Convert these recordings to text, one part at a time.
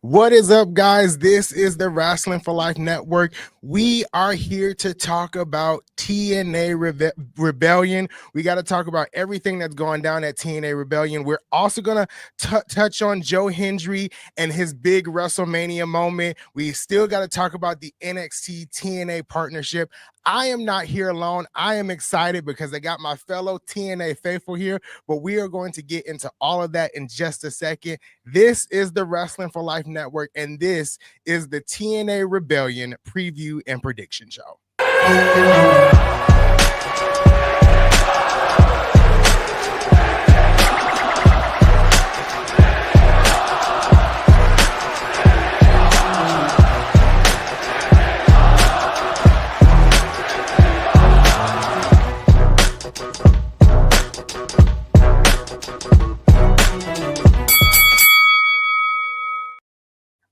What is up, guys? This is the Wrestling for Life Network. We are here to talk about TNA Rebellion. We got to talk about everything that's going down at TNA Rebellion. We're also going to touch on Joe Hendry and his big WrestleMania moment. We still got to talk about the NXT TNA partnership. I am not here alone. I am excited because I got my fellow TNA faithful here, but we are going to get into all of that in just a second. This is the Wrestling for Life Network, and this is the TNA Rebellion preview and prediction show.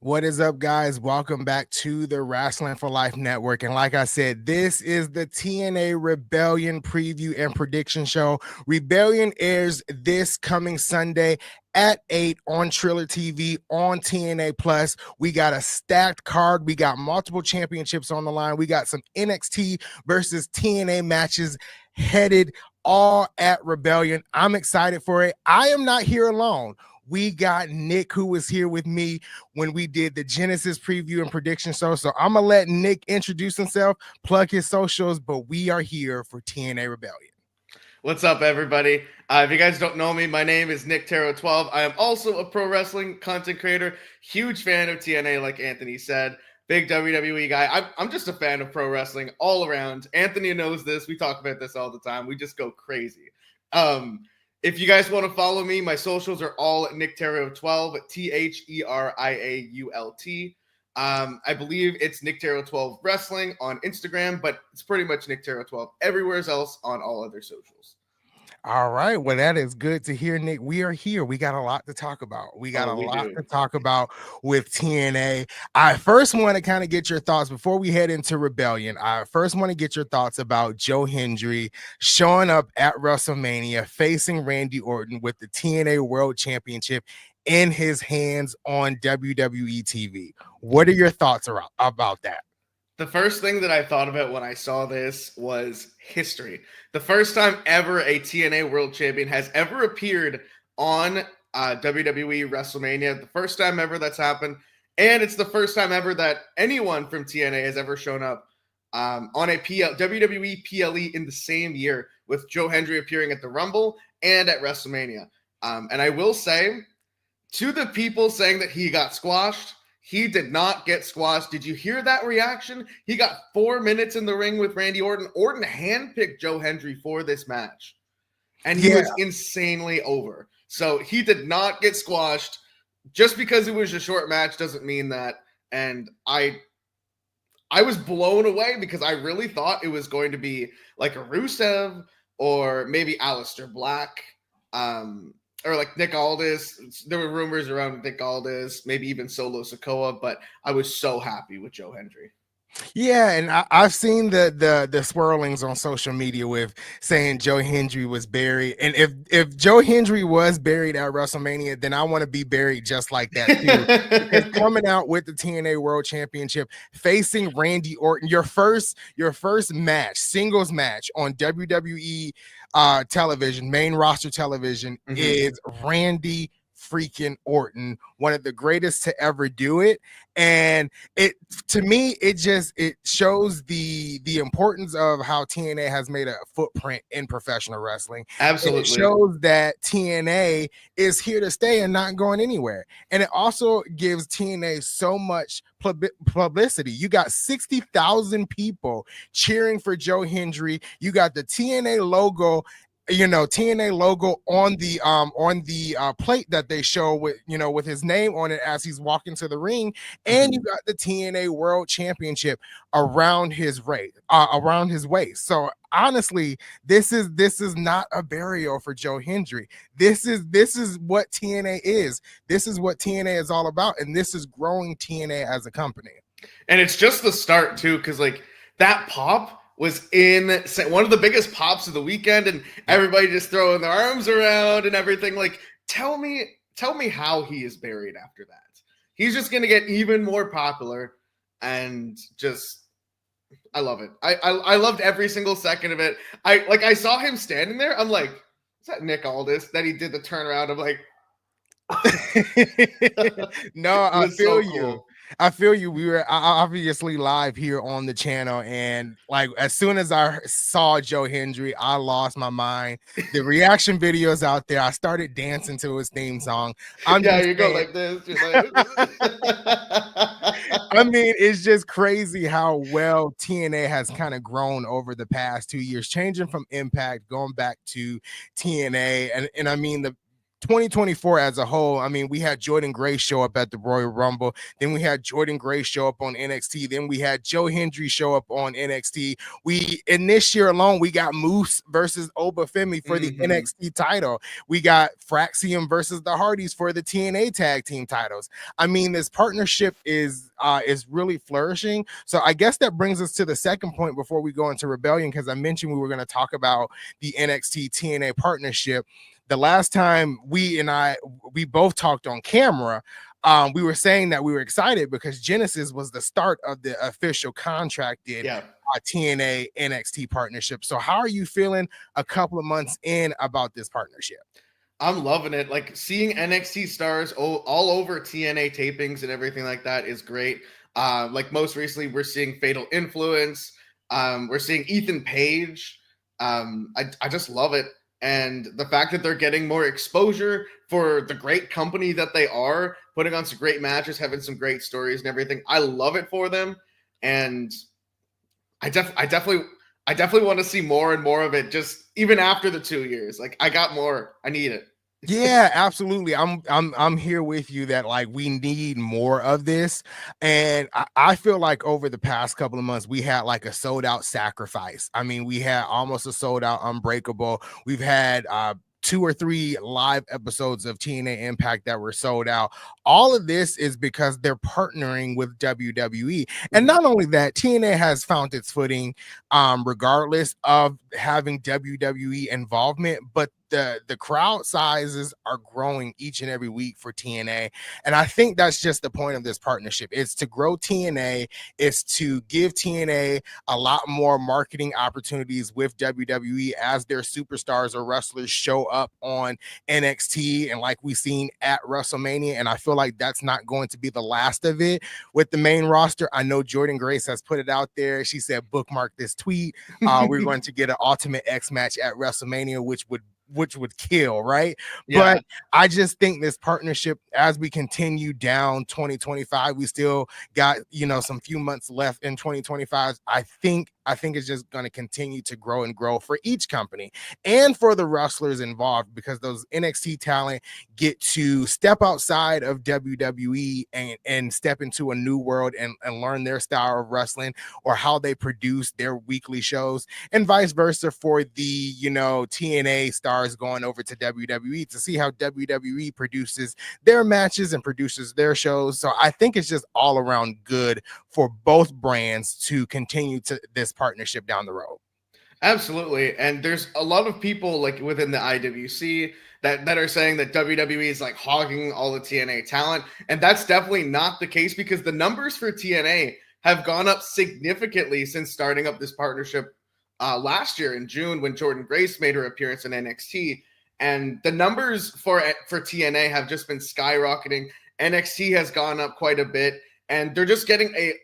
What is up, guys? Welcome back to the Wrestling for Life Network. And like I said, this is the TNA Rebellion preview and prediction show. Rebellion airs this coming Sunday at 8 on Triller TV on TNA Plus. We got a stacked card. We got multiple championships on the line. We got some NXT versus TNA matches headed all at Rebellion. I'm excited for it. I am not here alone. We got Nick, who was here with me when we did the Genesis preview and prediction show. So I'm going to let Nick introduce himself, plug his socials, but we are here for TNA Rebellion. What's up, everybody? If you guys don't know me, my name is Nick Taro 12. I am also a pro wrestling content creator, huge fan of TNA, like Anthony said, big WWE guy. I'm just a fan of pro wrestling all around. Anthony knows this. We talk about this all the time. We just go crazy. If you guys want to follow me, my socials are all at Nick Taro 12, THERIAULT. I believe it's Nick Taro 12 Wrestling on Instagram, but it's pretty much Nick Taro 12 everywhere else on all other socials. All right. Well, that is good to hear, Nick. We are here. We got a lot to talk about. We got a lot to talk about with TNA. I first want to kind of get your thoughts before we head into Rebellion. I first want to get your thoughts about Joe Hendry showing up at WrestleMania, facing Randy Orton with the TNA World Championship in his hands on WWE TV. What are your thoughts about that? The first thing that I thought about when I saw this was history. The first time ever a TNA World Champion has ever appeared on WWE WrestleMania. The first time ever that's happened. And it's the first time ever that anyone from TNA has ever shown up on a WWE PLE in the same year, with Joe Hendry appearing at the Rumble and at WrestleMania. And I will say, to the people saying that he got squashed, he did not get squashed. Did you hear that reaction? He got 4 minutes in the ring with Randy Orton. Orton handpicked Joe Hendry for this match, and he was insanely over. So he did not get squashed. Just because it was a short match doesn't mean that. And I was blown away because I really thought it was going to be like a Rusev or maybe Aleister Black. Or like Nick Aldis. There were rumors around Nick Aldis, maybe even Solo Sikoa, but I was so happy with Joe Hendry. Yeah, and I've seen the swirlings on social media with saying Joe Hendry was buried. And if Joe Hendry was buried at WrestleMania, then I want to be buried just like that too. Because coming out with the TNA World Championship, facing Randy Orton, your first match, singles match on WWE television, main roster television, is Randy freaking Orton, one of the greatest to ever do it. And it, to me, it shows the importance of how TNA has made a footprint in professional wrestling. Absolutely. And it shows that TNA is here to stay and not going anywhere. And it also gives TNA so much publicity. You got 60,000 people cheering for Joe Hendry. You got the TNA logo, TNA logo on the plate that they show with his name on it as he's walking to the ring, and you got the TNA World Championship around his waist. So honestly, this is not a burial for Joe Hendry. This is what TNA is. This is what TNA is all about, and this is growing TNA as a company. And it's just the start too, because like that pop was one of the biggest pops of the weekend, and everybody just throwing their arms around and everything. Like, tell me how he is buried after that. he's just going to get even more popular, and just I love it. I loved every single second of it. I saw him standing there. I'm like, is that Nick Aldis? That he did the turnaround. I'm like, No, it I was feel so you. cool. I feel you. We were obviously live here on the channel, and like as soon as I saw Joe Hendry, I lost my mind. The reaction videos out there, I started dancing to his theme song. I'm Yeah, just you go saying. like this. You're like, I mean, it's just crazy how well TNA has kind of grown over the past 2 years, changing from Impact, going back to TNA. And I mean, the 2024 as a whole, I mean, we had Jordan Gray show up at the Royal Rumble. Then we had Jordan Gray show up on NXT. Then we had Joe Hendry show up on NXT. In this year alone, we got Moose versus Obafemi for the NXT title. We got Fraxium versus the Hardys for the TNA tag team titles. I mean, this partnership is really flourishing. So I guess that brings us to the second point before we go into Rebellion, because I mentioned we were going to talk about the NXT TNA partnership. The last time we both talked on camera, we were saying that we were excited because Genesis was the start of the official contracted TNA NXT partnership. So how are you feeling a couple of months in about this partnership? I'm loving it. Like seeing NXT stars all over TNA tapings and everything like that is great. Like most recently, we're seeing Fatal Influence. We're seeing Ethan Page. I just love it. And the fact that they're getting more exposure for the great company that they are, putting on some great matches, having some great stories and everything. I love it for them. And I definitely want to see more and more of it, just even after the 2 years. Like I got more. I need it. Yeah, absolutely. I'm here with you that like we need more of this. And I feel like over the past couple of months, we had like a sold out Sacrifice. I mean, we had almost a sold out Unbreakable. We've had 2 or 3 live episodes of TNA Impact that were sold out. All of this is because they're partnering with WWE. And not only that, TNA has found its footing regardless of having WWE involvement, but the crowd sizes are growing each and every week for TNA. And I think that's just the point of this partnership. It's to grow TNA, it's to give TNA a lot more marketing opportunities with WWE as their superstars or wrestlers show up on NXT and like we've seen at WrestleMania. And I feel like that's not going to be the last of it with the main roster. I know Jordan Grace has put it out there. She said, bookmark this tweet. We're going to get an Ultimate X match at WrestleMania, which would kill, right? Yeah. But I just think this partnership, as we continue down 2025, we still got some few months left in 2025. I think it's just going to continue to grow and grow for each company and for the wrestlers involved, because those NXT talent get to step outside of WWE and step into a new world and learn their style of wrestling or how they produce their weekly shows, and vice versa for the TNA stars going over to WWE to see how WWE produces their matches and produces their shows. So I think it's just all around good for both brands to continue to this partnership down the road. Absolutely. And there's a lot of people like within the IWC that are saying that WWE is like hogging all the TNA talent. And that's definitely not the case, because the numbers for TNA have gone up significantly since starting up this partnership last year in June when Jordan Grace made her appearance in NXT. And the numbers for TNA have just been skyrocketing. NXT has gone up quite a bit, and they're just getting a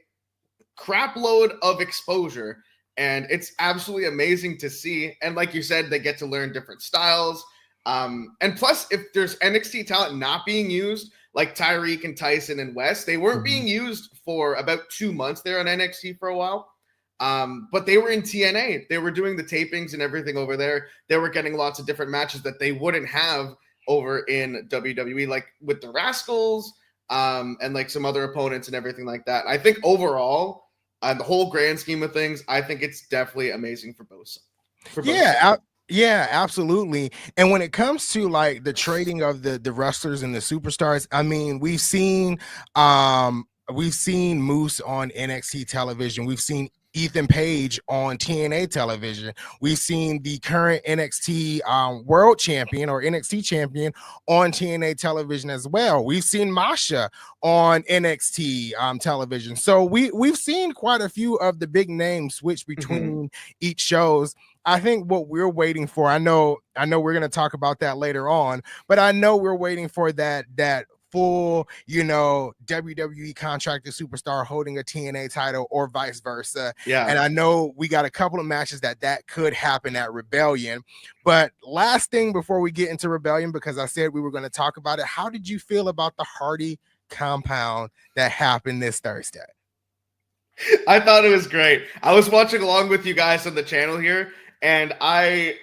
crap load of exposure. And it's absolutely amazing to see. And like you said, they get to learn different styles. And plus, if there's NXT talent not being used, like Tyreek and Tyson and West, they weren't being used for about 2 months there on NXT for a while. But they were in TNA. They were doing the tapings and everything over there. They were getting lots of different matches that they wouldn't have over in WWE, like with the Rascals and like some other opponents and everything like that. I think overall, the whole grand scheme of things, I think it's definitely amazing for both. Yeah, absolutely. And when it comes to like the trading of the wrestlers and the superstars, I mean, we've seen Moose on NXT television. We've seen Ethan Page on TNA television. We've seen the current NXT world champion or NXT champion on TNA television as well. We've seen Masha on NXT television. So we've seen quite a few of the big names switch between each shows. I think what we're waiting for, I know we're going to talk about that later on, but I know we're waiting for that full, WWE contracted superstar holding a TNA title or vice versa. Yeah. And I know we got a couple of matches that could happen at Rebellion. But last thing before we get into Rebellion, because I said we were going to talk about it, how did you feel about the Hardy compound that happened this Thursday? I thought it was great. I was watching along with you guys on the channel here, and I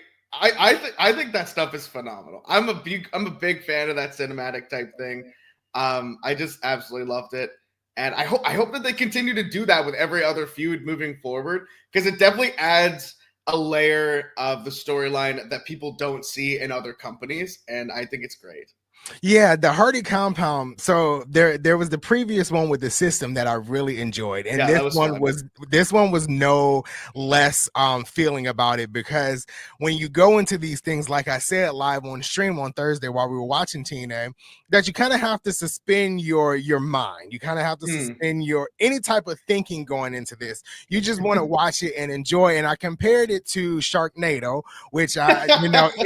think that stuff is phenomenal. I'm a big fan of that cinematic type thing. I just absolutely loved it, and I hope that they continue to do that with every other feud moving forward, because it definitely adds a layer of the storyline that people don't see in other companies, and I think it's great. Yeah, the Hardy compound. So there was the previous one with the system that I really enjoyed, and this one was no less feeling about it, because when you go into these things, like I said live on stream on Thursday while we were watching TNA, that you kind of have to suspend your mind. You kind of have to suspend your any type of thinking going into this. You just want to watch it and enjoy. And I compared it to Sharknado, which I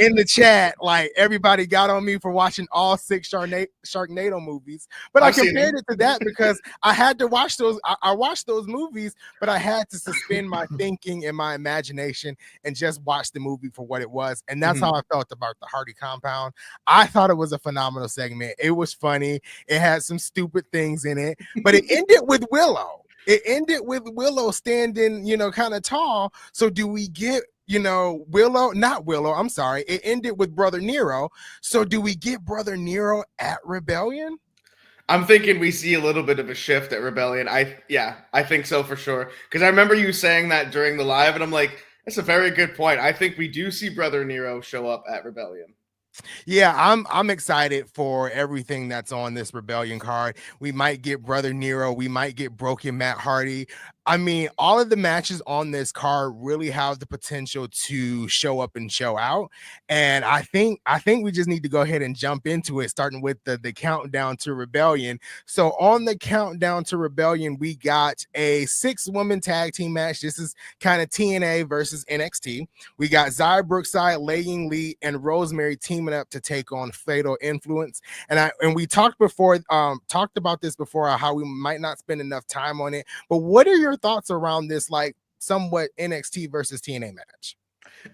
in the chat, like, everybody got on me for watching all 6 Sharknado movies, but I compared it to that because I had to watch those. I watched those movies, but I had to suspend my thinking and my imagination and just watch the movie for what it was. And that's how I felt about the Hardy compound. I thought it was a phenomenal segment. It was funny. It had some stupid things in it, but it ended with Willow. It ended with Willow standing, kind of tall. So do we get I'm sorry. It ended with Brother Nero. So do we get Brother Nero at Rebellion? I'm thinking we see a little bit of a shift at Rebellion. I think so for sure. Because I remember you saying that during the live, and I'm like, that's a very good point. I think we do see Brother Nero show up at Rebellion. Yeah, I'm excited for everything that's on this Rebellion card. We might get Brother Nero. We might get Broken Matt Hardy. I mean, all of the matches on this card really have the potential to show up and show out. And I think we just need to go ahead and jump into it, starting with the countdown to Rebellion. So on the countdown to Rebellion, we got a 6-woman tag team match. This is kind of TNA versus NXT. We got Xia Brookside, Lei Ying Lee, and Rosemary teaming up to take on Fatal Influence. And we talked about this before, how we might not spend enough time on it. But what are your thoughts around this, like, somewhat NXT versus TNA match?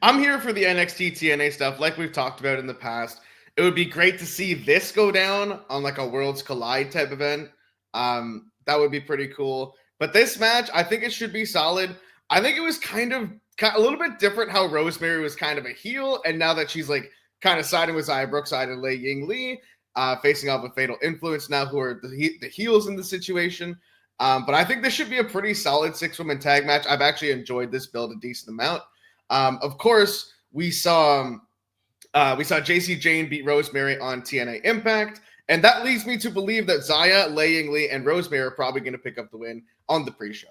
I'm here for the NXT TNA stuff, like we've talked about in the past. It would be great to see this go down on like a Worlds Collide type event. That would be pretty cool. But this match, I think it should be solid. I think it was kind of a little bit different how Rosemary was kind of a heel, and now that she's like kind of siding with Xia Brookside and Lei Ying Lee, facing off with Fatal Influence now, who are the heels in the situation. But I think this should be a pretty solid 6-woman tag match. I've actually enjoyed this build a decent amount. Of course, we saw JC Jane beat Rosemary on TNA Impact, and that leads me to believe that Xia, Lei Ying Lee, and Rosemary are probably going to pick up the win on the pre-show.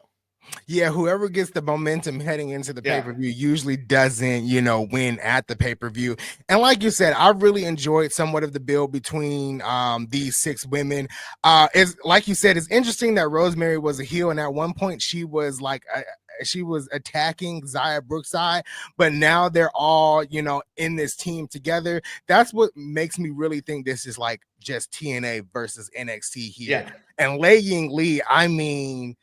Yeah, whoever gets the momentum heading into the pay-per-view usually doesn't, win at the pay-per-view. And like you said, I really enjoyed somewhat of the build between these 6 women. It's like you said, it's interesting that Rosemary was a heel, and at one point she was like she was attacking Xia Brookside, but now they're all, in this team together. That's what makes me really think this is like just TNA versus NXT here. Yeah. And Lei Ying Lee, I mean,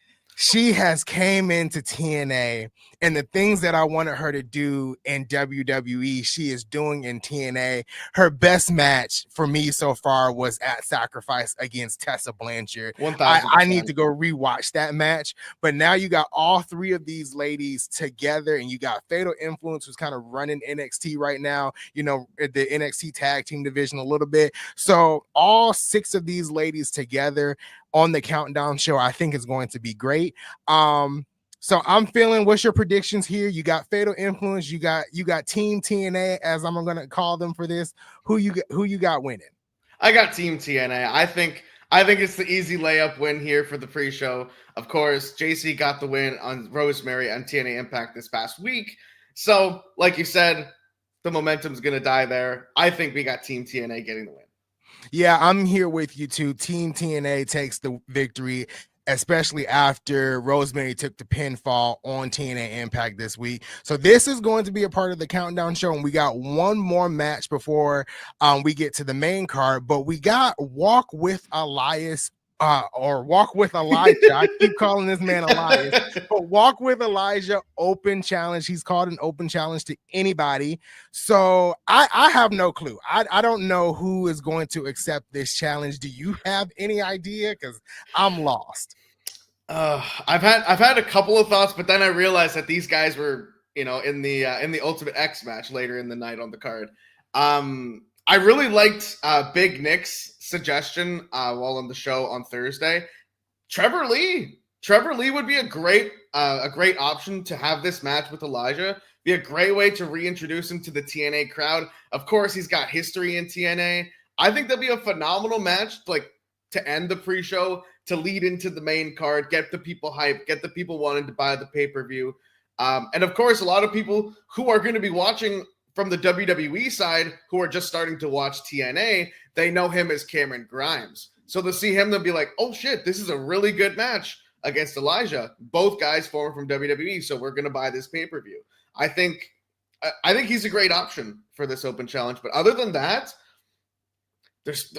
she has came into TNA, and the things that I wanted her to do in WWE, she is doing in TNA. Her best match for me so far was at Sacrifice against Tessa Blanchard. I need to go rewatch that match. But now you got all 3 of these ladies together, and you got Fatal Influence, who's kind of running NXT right now, the NXT tag team division a little bit. So all 6 of these ladies together on the countdown show, I think is going to be great. So I'm feeling, what's your predictions here? You got Fatal Influence, you got Team TNA, as I'm going to call them for this. Who you got winning? I got Team TNA. I think I think it's the easy layup win here for the pre-show. Of course, JC got the win on Rosemary on TNA Impact this past week. So, like you said, the momentum's going to die there. I think we got Team TNA getting the win. Yeah, I'm here with you too. Team TNA takes the victory, especially after Rosemary took the pinfall on TNA Impact this week. So this is going to be a part of the countdown show, and we got one more match before we get to the main card. But we got Walk with Elias. Or Walk with Elijah. I keep calling this man Elias, but Walk with Elijah open challenge. He's called an open challenge to anybody. So I have no clue. I don't know who is going to accept this challenge. Do you have any idea? Because I'm lost. I've had a couple of thoughts, but then I realized that these guys were, in the Ultimate X match later in the night on the card. I really liked Big Nick's suggestion while on the show on Thursday. Trevor Lee would be a great option to have this match with Elijah. Be a great way to reintroduce him to the TNA crowd. Of course, he's got history in TNA. I think that'll be a phenomenal match, like to end the pre-show, to lead into the main card, get the people hyped, get the people wanting to buy the pay-per-view. And of course, a lot of people who are going to be watching from the WWE side, who are just starting to watch TNA, they know him as Cameron Grimes. So to see him, they'll be like, oh shit, this is a really good match against Elijah. Both guys former from WWE, so we're going to buy this pay-per-view. I think he's a great option for this open challenge. But other than that, there's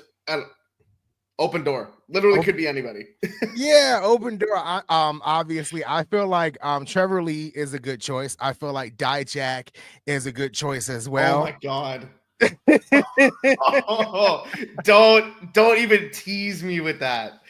open door. Literally could be anybody. Yeah, open door. Obviously, I feel like Trevor Lee is a good choice. I feel like Dijak is a good choice as well. Oh my god. Don't even tease me with that.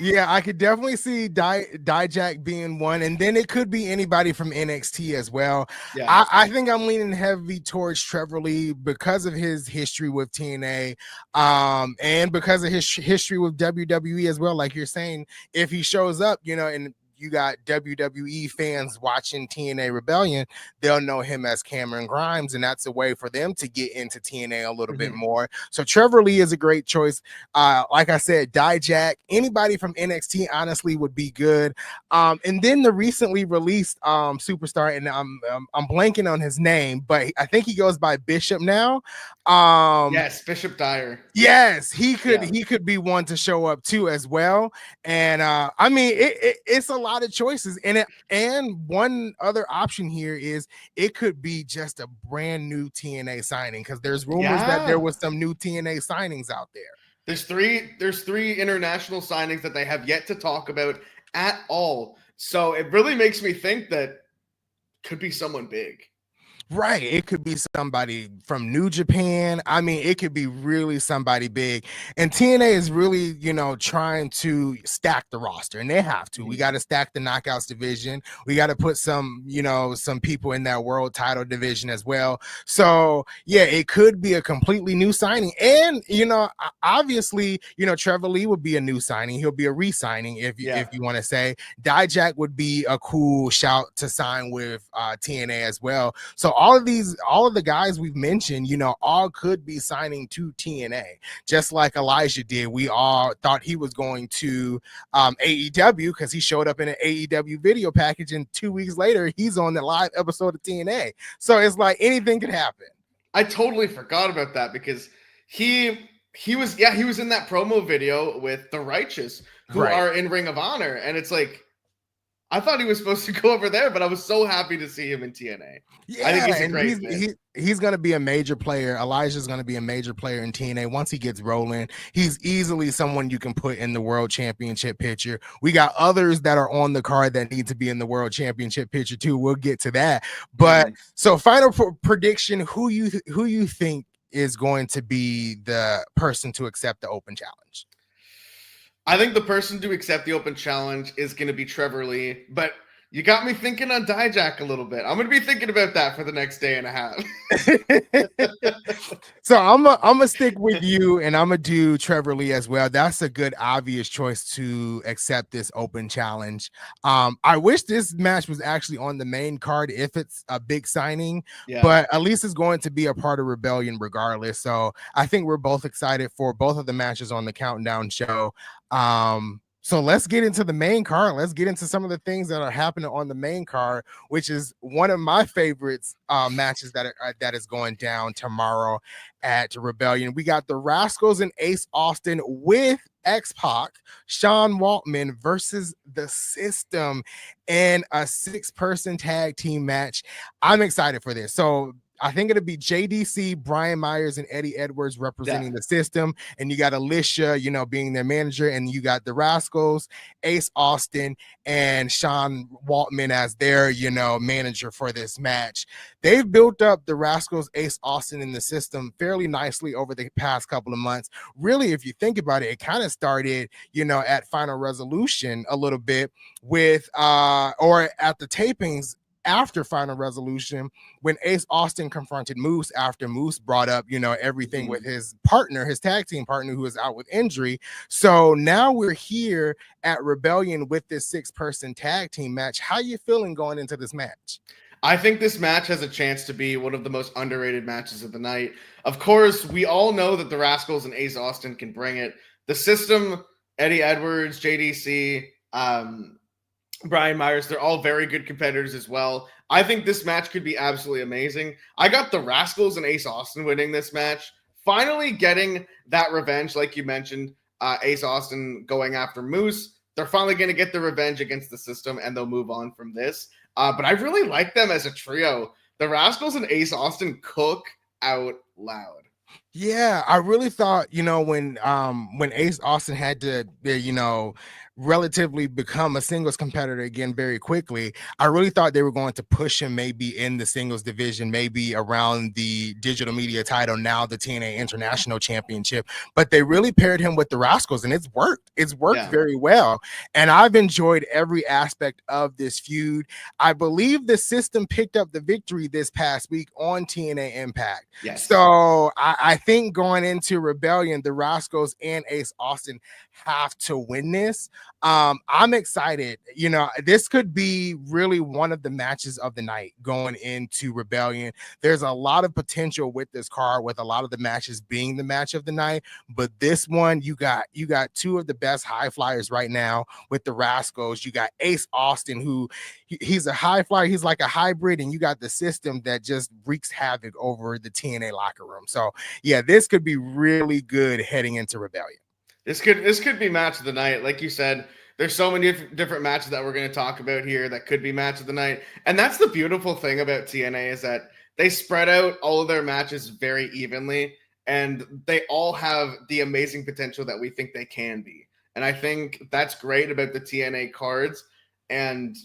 Yeah, I could definitely see Dijak being one, and then it could be anybody from NXT as well. Yeah. I think I'm leaning heavy towards Trevor Lee because of his history with TNA, and because of his history with WWE as well. Like you're saying, if he shows up, and you got WWE fans watching TNA Rebellion, they'll know him as Cameron Grimes, and that's a way for them to get into TNA a little bit more. So Trevor Lee is a great choice. Like I said, Dijak, anybody from NXT honestly would be good. And then the recently released superstar, and I'm blanking on his name, but I think he goes by Bishop now. Yes, Bishop Dyer. Yes, he could be one to show up too as well. And I mean, it's a lot of choices, and one other option here is it could be just a brand new TNA signing, because there's rumors that there was some new TNA signings out there. There's three international signings that they have yet to talk about at all. So it really makes me think that could be someone big. Right. It could be somebody from New Japan. I mean, it could be really somebody big. And TNA is really, trying to stack the roster, and they have to. We got to stack the knockouts division. We got to put some people in that world title division as well. So, yeah, it could be a completely new signing. And, obviously, Trevor Lee would be a new signing. He'll be a re-signing if you want to say. Dijak would be a cool shout to sign with TNA as well. So all of the guys we've mentioned, all could be signing to TNA, just like Elijah did. We all thought he was going to AEW because he showed up in an AEW video package, and 2 weeks later, he's on the live episode of TNA. So it's like anything could happen. I totally forgot about that, because he was in that promo video with the Righteous, who are in Ring of Honor, and it's like, I thought he was supposed to go over there, but I was so happy to see him in TNA. Yeah, I think he's a great he's going to be a major player. Elijah's going to be a major player in TNA. Once he gets rolling, he's easily someone you can put in the World Championship picture. We got others that are on the card that need to be in the World Championship picture too. We'll get to that. But so final prediction, who you think is going to be the person to accept the open challenge? I think the person to accept the open challenge is going to be Trevor Lee, but You got me thinking on Dijak a little bit. I'm going to be thinking about that for the next day and a half. So I'm gonna stick with you, and I'm gonna do Trevor Lee as well. That's a good obvious choice to accept this open challenge. I wish this match was actually on the main card if it's a big signing, Yeah. but at least it's going to be a part of Rebellion regardless. So I think we're both excited for both of the matches on the countdown show. So let's get into the main card. Let's get into some of the things that are happening on the main card, which is one of my favorites matches that is going down tomorrow at Rebellion. We got the Rascals and Ace Austin with X-Pac, Sean Waltman versus the System in a 6-person tag team match. I'm excited for this. So I think it'll be JDC, Brian Myers, and Eddie Edwards representing the System. And you got Alicia, being their manager. And you got the Rascals, Ace Austin, and Sean Waltman as their, manager for this match. They've built up the Rascals, Ace Austin, in the System fairly nicely over the past couple of months. Really, if you think about it kind of started, at Final Resolution a little bit with, or at the tapings after Final Resolution, when Ace Austin confronted Moose after Moose brought up, everything with his partner, his tag team partner, who was out with injury. So now we're here at Rebellion with this 6-person tag team match. How you feeling going into this match? I think this match has a chance to be one of the most underrated matches of the night. Of course, we all know that the Rascals and Ace Austin can bring it. The System, Eddie Edwards, JDC, Brian Myers, they're all very good competitors as well. I think this match could be absolutely amazing. I got the Rascals and Ace Austin winning this match, finally getting that revenge, like you mentioned, Ace Austin going after Moose. They're finally going to get the revenge against the System, and they'll move on from this. But I really like them as a trio. The Rascals and Ace Austin cook out loud. Yeah, I really thought, when Ace Austin had to, relatively become a singles competitor again very quickly, I really thought they were going to push him maybe in the singles division, maybe around the digital media title, now the TNA International Championship. But they really paired him with the Rascals, and it's worked. It's worked very well. And I've enjoyed every aspect of this feud. I believe the System picked up the victory this past week on TNA Impact. Yes. So I think going into Rebellion, the Rascals and Ace Austin have to win this. I'm excited. This could be really one of the matches of the night going into Rebellion. There's a lot of potential with this card, with a lot of the matches being the match of the night. But this one, you got two of the best high flyers right now with the Rascals. You got Ace Austin, who he's a high flyer. He's like a hybrid, and you got the System that just wreaks havoc over the TNA locker room. So yeah, this could be really good heading into Rebellion. This could be match of the night. Like you said, there's so many different matches that we're going to talk about here that could be match of the night. And that's the beautiful thing about TNA, is that they spread out all of their matches very evenly, and they all have the amazing potential that we think they can be. And I think that's great about the TNA cards. And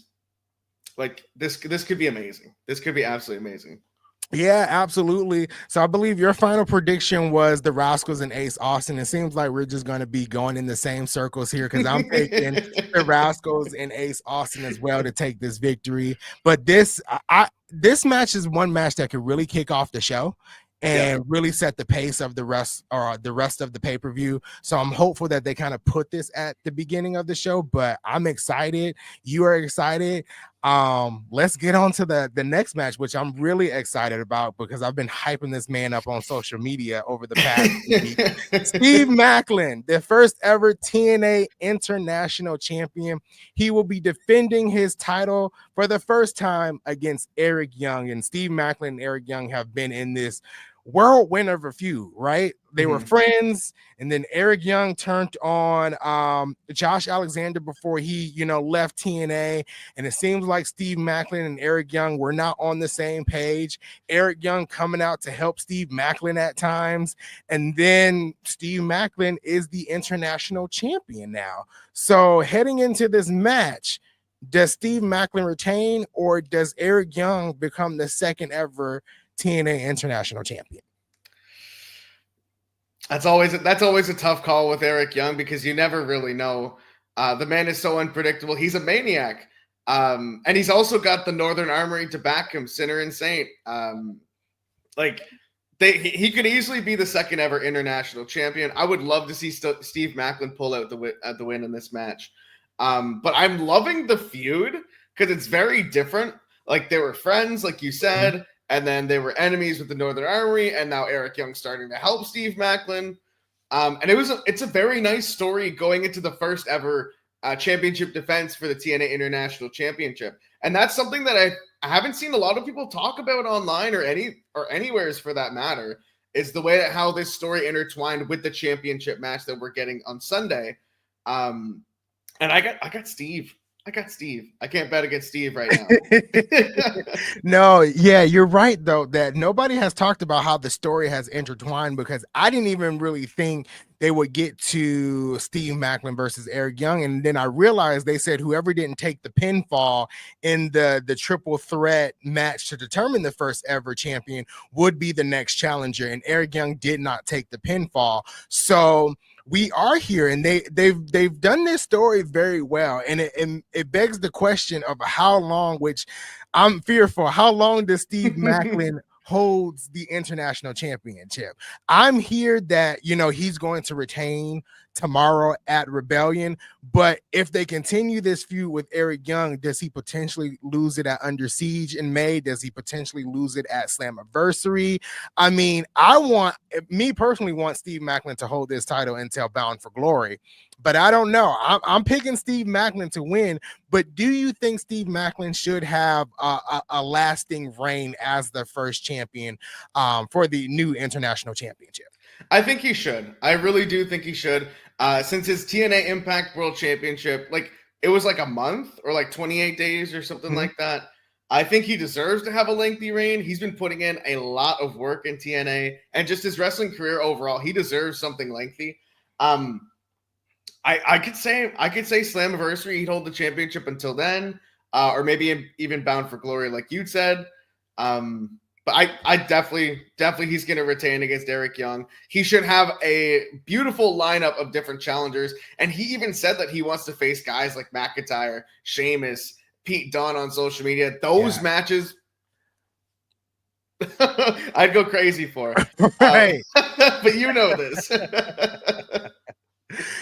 like this could be amazing. This could be absolutely amazing. Yeah, absolutely. So I believe your final prediction was the Rascals and Ace Austin. It seems like we're just going to be going in the same circles here, because I'm taking the Rascals and Ace Austin as well to take this victory. But this match is one match that could really kick off the show and really set the pace of the rest of the pay-per-view. So I'm hopeful that they kind of put this at the beginning of the show, but I'm excited. You are excited. Let's get on to the next match, which I'm really excited about because I've been hyping this man up on social media over the past week. Steve Maclin, the first ever TNA International Champion. He will be defending his title for the first time against Eric Young. And Steve Maclin and Eric Young have been in this whirlwind of a feud, right? They were friends, and then Eric Young turned on Josh Alexander before he, left TNA, and it seems like Steve Maclin and Eric Young were not on the same page. Eric Young coming out to help Steve Maclin at times, and then Steve Maclin is the international champion now. So heading into this match, does Steve Maclin retain, or does Eric Young become the second ever TNA International Champion? That's always a tough call with Eric Young, because you never really know. The man is so unpredictable. He's a maniac. And he's also got the Northern Armory to back him, Sinner and Saint. He could easily be the second ever international champion. I would love to see Steve Macklin pull out the win in this match. But I'm loving the feud because it's very different. Like, they were friends, like you said, and then they were enemies with the Northern Armory, and now Eric Young's starting to help Steve Macklin. And it's a very nice story going into the first ever championship defense for the TNA International Championship. And that's something that I haven't seen a lot of people talk about online or anywheres for that matter, is the way that how this story intertwined with the championship match that we're getting on Sunday. And I got Steve. I can't bet against Steve right now. No, yeah, you're right, though, that nobody has talked about how the story has intertwined, because I didn't even really think they would get to Steve Macklin versus Eric Young. And then I realized they said whoever didn't take the pinfall in the triple threat match to determine the first ever champion would be the next challenger. And Eric Young did not take the pinfall. So we are here, and they've done this story very well, and it begs the question of how long, which I'm fearful, how long does Steve Macklin holds the international championship? I'm here that, he's going to retain tomorrow at Rebellion, but if they continue this feud with Eric Young, does he potentially lose it at Under Siege in May? Does he potentially lose it at Slammiversary? I mean, me personally want Steve Macklin to hold this title until Bound for Glory, but I don't know. I'm picking Steve Macklin to win, but do you think Steve Macklin should have a lasting reign as the first champion for the new international championship? I think he should. I really do think he should. Since his TNA Impact World Championship, it was like a month or like 28 days or something like that. I think he deserves to have a lengthy reign. He's been putting in a lot of work in TNA and just his wrestling career overall. He deserves something lengthy. I could say Slammiversary, he'd hold the championship until then, or maybe even Bound for Glory, like you'd said. But I definitely he's going to retain against Eric Young. He should have a beautiful lineup of different challengers. And he even said that he wants to face guys like McIntyre, Sheamus, Pete Dunne on social media. Those matches, I'd go crazy for. Right. But you know this.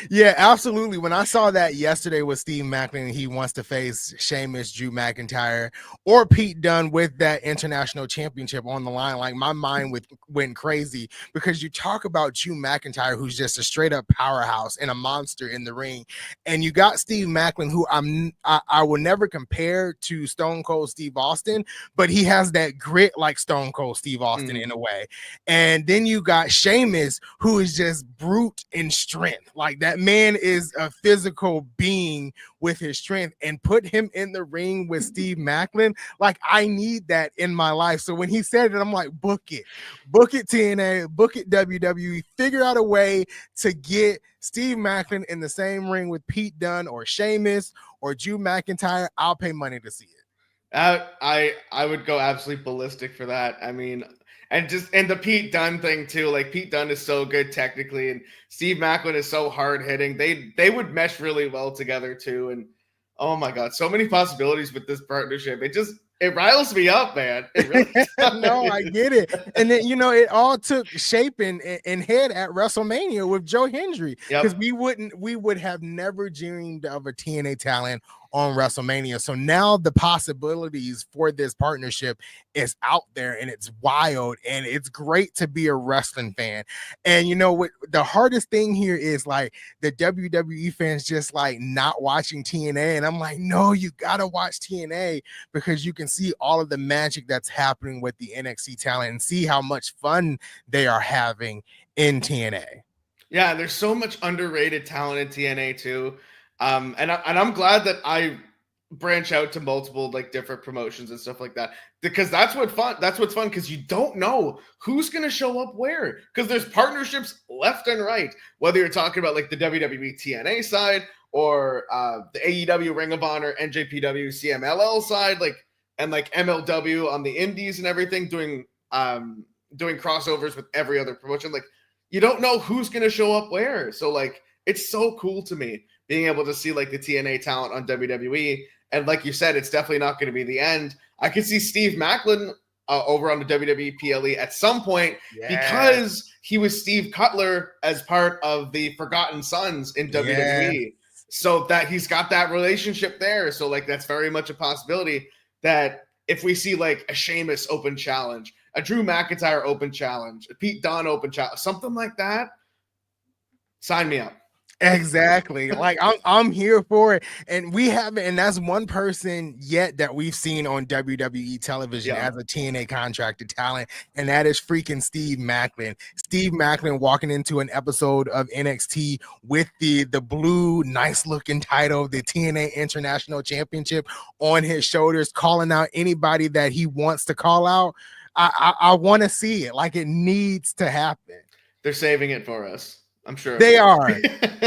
Yeah, absolutely. When I saw that yesterday with Steve Macklin, he wants to face Sheamus, Drew McIntyre, or Pete Dunne with that international championship on the line, like my mind went crazy, because you talk about Drew McIntyre, who's just a straight up powerhouse and a monster in the ring, and you got Steve Macklin, who I will never compare to Stone Cold Steve Austin, but he has that grit like Stone Cold Steve Austin in a way. And then you got Sheamus, who is just brute in strength. Like, that man is a physical being with his strength, and put him in the ring with Steve Macklin. Like, I need that in my life. So when he said it, I'm like, book it TNA, book it WWE, figure out a way to get Steve Macklin in the same ring with Pete Dunne or Sheamus or Drew McIntyre. I'll pay money to see it. I would go absolutely ballistic for that. I mean, and the Pete Dunne thing too. Like, Pete Dunne is so good technically, and Steve Macklin is so hard hitting. They would mesh really well together too. And oh my God, so many possibilities with this partnership. It riles me up, man. It really does. No, I get it. And then, it all took shape and head at WrestleMania with Joe Hendry, because we would have never dreamed of a TNA talent on WrestleMania. So now the possibilities for this partnership is out there, and it's wild, and it's great to be a wrestling fan. And what the hardest thing here is, like, the WWE fans just like not watching TNA, and I'm like, no, you gotta watch TNA, because you can see all of the magic that's happening with the NXT talent and see how much fun they are having in TNA. Yeah, there's so much underrated talent in TNA too. And I'm glad that I branch out to multiple different promotions and stuff like that, because that's what's fun, because you don't know who's going to show up where, because there's partnerships left and right, whether you're talking about the WWE TNA side or the AEW Ring of Honor, NJPW CMLL side, and MLW on the indies and everything, doing crossovers with every other promotion. You don't know who's going to show up where, so it's so cool to me being able to see the TNA talent on WWE, And like you said, it's definitely not going to be the end. I could see Steve Macklin over on the WWE PLE at some point because he was Steve Cutler as part of the Forgotten Sons in WWE. So that he's got that relationship there. So like that's very much a possibility that if we see like a Sheamus open challenge, a Drew McIntyre open challenge, a Pete Dunne open challenge, something like that, sign me up. Exactly. Like I'm here for it. And we haven't, and that's one person yet that we've seen on WWE television as a TNA contracted talent, and that is freaking Steve Macklin. Steve Macklin walking into an episode of NXT with the blue, nice looking title, the TNA International Championship on his shoulders, calling out anybody that he wants to call out. I want to see it. Like it needs to happen. They're saving it for us. I'm sure they are.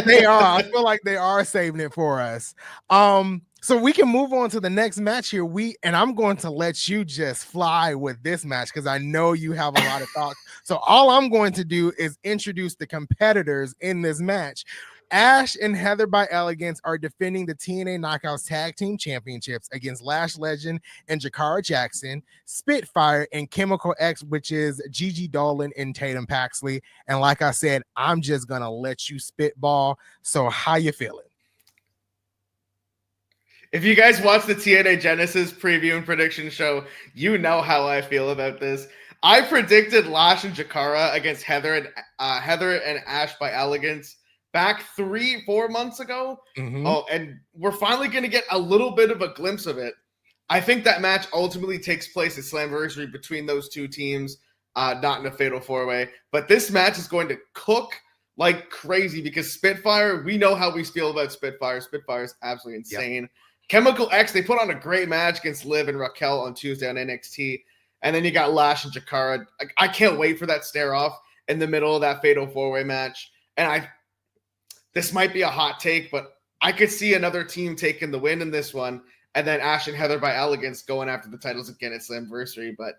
They are. I feel like they are saving it for us. So we can move on to the next match here. And I'm going to let you just fly with this match because I know you have a lot of thoughts. So all I'm going to do is introduce the competitors in this match. Ash and Heather by Elegance are defending the TNA Knockouts Tag Team Championships against Lash Legend and Jakara Jackson, Spitfire, and Chemical X, which is Gigi Dolan and Tatum Paxley. And like I said, I'm just going to let you spitball. So how you feeling? If you guys watch the TNA Genesis preview and prediction show, you know how I feel about this. I predicted Lash and Jakara against Heather and Ash by Elegance back 3-4 months ago. Oh, and we're finally going to get a little bit of a glimpse of it. I think that match ultimately takes place at Slammiversary between those two teams, not in a fatal four-way. But this match is going to cook like crazy because Spitfire, we know how we feel about Spitfire. Spitfire is absolutely insane. Yep. Chemical X, they put on a great match against Liv and Raquel on Tuesday on NXT. And then you got Lash and Jakara. I can't wait for that stare-off in the middle of that fatal four-way match. And this might be a hot take, but I could see another team taking the win in this one, and then Ash and Heather by Elegance going after the titles again at Slammiversary. But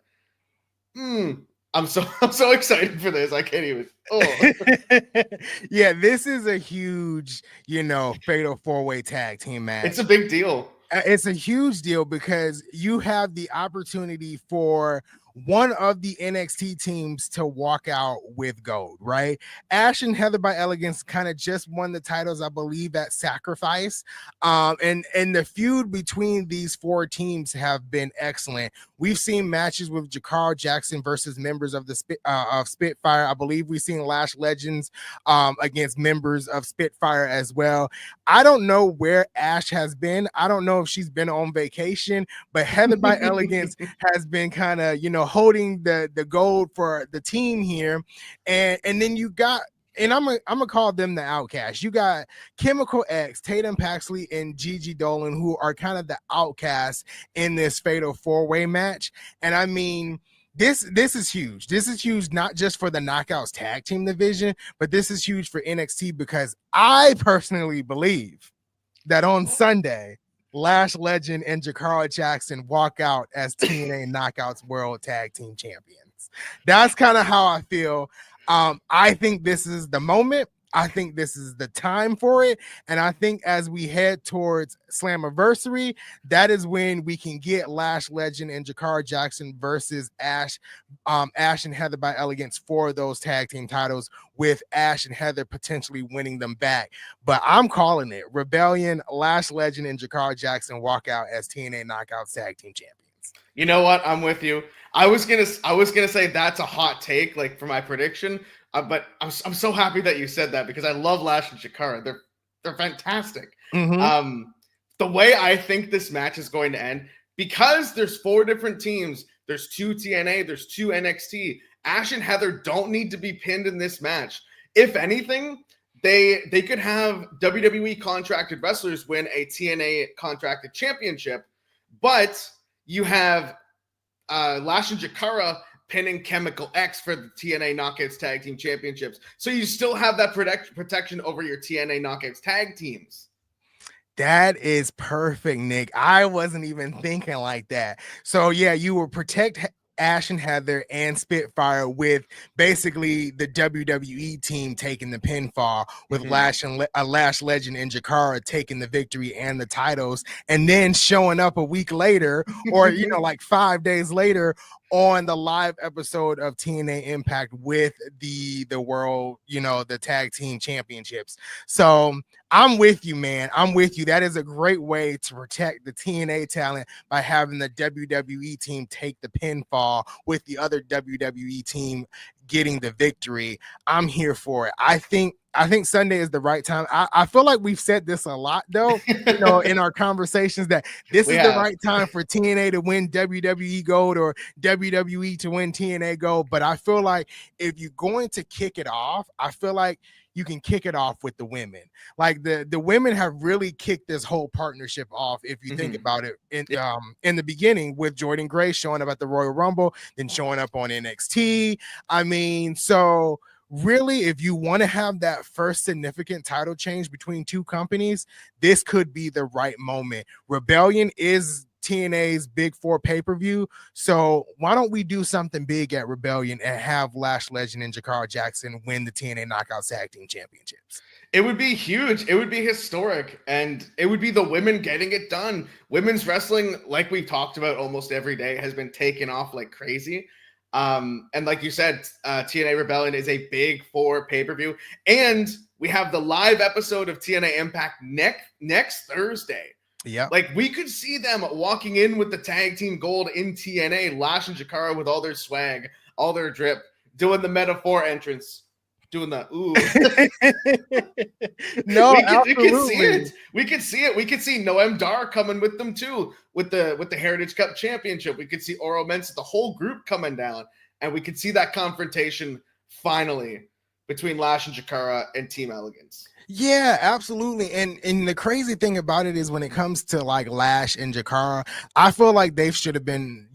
I'm so excited for this. I can't even. Oh. Yeah, this is a huge, fatal four-way tag team match. It's a big deal. It's a huge deal because you have the opportunity for one of the NXT teams to walk out with gold, right? Ash and Heather by Elegance kind of just won the titles, I believe, at Sacrifice. And the feud between these four teams have been excellent. We've seen matches with Jakara Jackson versus members of the of Spitfire. I believe we've seen Lash Legends against members of Spitfire as well. I don't know where Ash has been. I don't know if she's been on vacation, but Heather by Elegance has been kind of, holding the gold for the team here. And then you got, and I'm gonna call them the outcast. You got Chemical X, Tatum Paxley, and Gigi Dolan, who are kind of the outcasts in this fatal four-way match. And I mean, this is huge. This is huge, not just for the Knockouts tag team division, but this is huge for NXT because I personally believe that on Sunday, Lash Legend and Jakara Jackson walk out as TNA Knockouts World Tag Team Champions. That's kind of how I feel. I think this is the moment. I think this is the time for it. And I think as we head towards Slammiversary, that is when we can get Lash Legend and Jakara Jackson versus Ash and Heather by Elegance for those tag team titles, with Ash and Heather potentially winning them back. But I'm calling it. Rebellion, Lash Legend, and Jakara Jackson walk out as TNA Knockouts Tag Team Champions. You know what? I'm with you. I was gonna say that's a hot take, like for my prediction. But I'm so happy that you said that because I love Lash and Jakara. They're fantastic. The way I think this match is going to end, because there's 4 different teams, there's 2 TNA, there's 2 NXT. Ash and Heather don't need to be pinned in this match. If anything, they could have WWE contracted wrestlers win a TNA contracted championship, but you have Lash and Jakara pinning Chemical X for the TNA Knockouts Tag Team Championships. So you still have that protection over your TNA Knockouts Tag Teams. That is perfect, Nick. I wasn't even thinking like that. So yeah, you will protect Ash and Heather and Spitfire, with basically the WWE team taking the pinfall, with Lash and Lash Legend and Jakara taking the victory and the titles, and then showing up a week later, or like 5 days later, on the live episode of TNA Impact with the world, the tag team championships. So I'm with you, man. I'm with you. That is a great way to protect the TNA talent, by having the WWE team take the pinfall with the other WWE team getting the victory. I'm here for it. I think Sunday is the right time. I feel like we've said this a lot, though, in our conversations, that this is the right time for TNA to win WWE gold, or WWE to win TNA gold. But I feel like if you're going to kick it off, I feel like you can kick it off with the women. Like the women have really kicked this whole partnership off, if you think about it, in the beginning, with Jordan Gray showing up at the Royal Rumble, then showing up on NXT. I mean, so really, if you want to have that first significant title change between two companies, this could be the right moment. Rebellion is TNA's Big Four pay-per-view, so why don't we do something big at Rebellion and have Lash Legend and Jakara Jackson win the TNA Knockouts Tag Team Championships? It would be huge. It would be historic, and it would be the women getting it done. Women's wrestling, like we've talked about almost every day, has been taken off like crazy. And like you said, TNA Rebellion is a Big Four pay-per-view, and we have the live episode of TNA Impact next Thursday. Yeah, like we could see them walking in with the tag team gold in TNA, Lash and Jakara with all their swag, all their drip, doing the metaphor entrance, doing the ooh. No, we could see it. We could see it. We could see Noam Dar coming with them too, with the Heritage Cup Championship. We could see Oro Mensah, the whole group coming down, and we could see that confrontation finally between Lash and Jakara and Team Elegance. Yeah, absolutely. And the crazy thing about it is, when it comes to like Lash and Jakara, I feel like they should have been,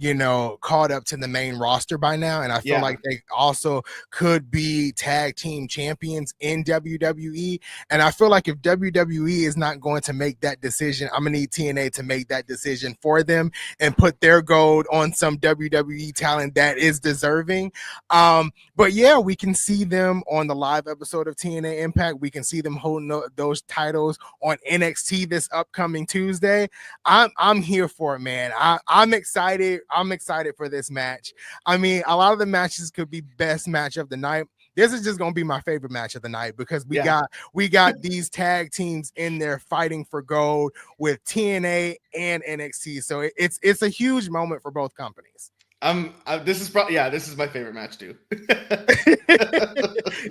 called up to the main roster by now. And I feel like they also could be tag team champions in WWE. And I feel like if WWE is not going to make that decision, I'm gonna need TNA to make that decision for them and put their gold on some WWE talent that is deserving. But yeah, we can see them on the live episode of TNA Impact. We can see them holding those titles on NXT this upcoming Tuesday. I'm here for it, man. I'm excited. I'm excited for this match. I mean, a lot of the matches could be best match of the night. This is just gonna be my favorite match of the night, because we got these tag teams in there fighting for gold with TNA and NXT. So it's a huge moment for both companies. This is my favorite match too.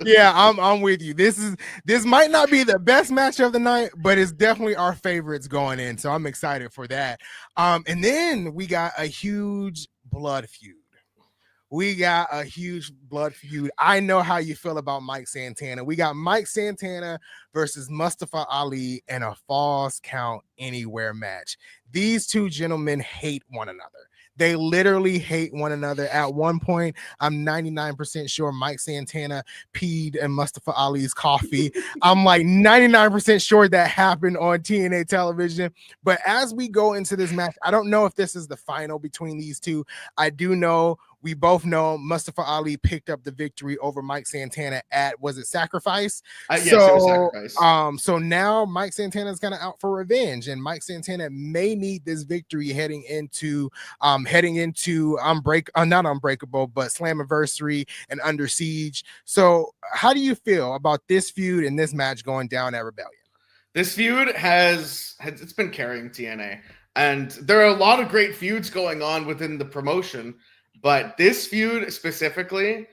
Yeah, I'm with you. This might not be the best match of the night, but it's definitely our favorites going in. So I'm excited for that. And then we got a huge blood feud. I know how you feel about Mike Santana. We got Mike Santana versus Mustafa Ali in a Falls Count Anywhere match. These two gentlemen hate one another. They literally hate one another. At one point, I'm 99% sure Mike Santana peed in Mustafa Ali's coffee. I'm like 99% sure that happened on TNA television. But as we go into this match, I don't know if this is the final between these two. I do know, we both know, Mustafa Ali picked up the victory over Mike Santana at, was it Sacrifice? Yes, it was Sacrifice. So now Mike Santana is kind of out for revenge, and Mike Santana may need this victory heading into not Unbreakable, but Slammiversary and Under Siege. So how do you feel about this feud and this match going down at Rebellion? This feud it's been carrying TNA, and there are a lot of great feuds going on within the promotion, but this feud specifically,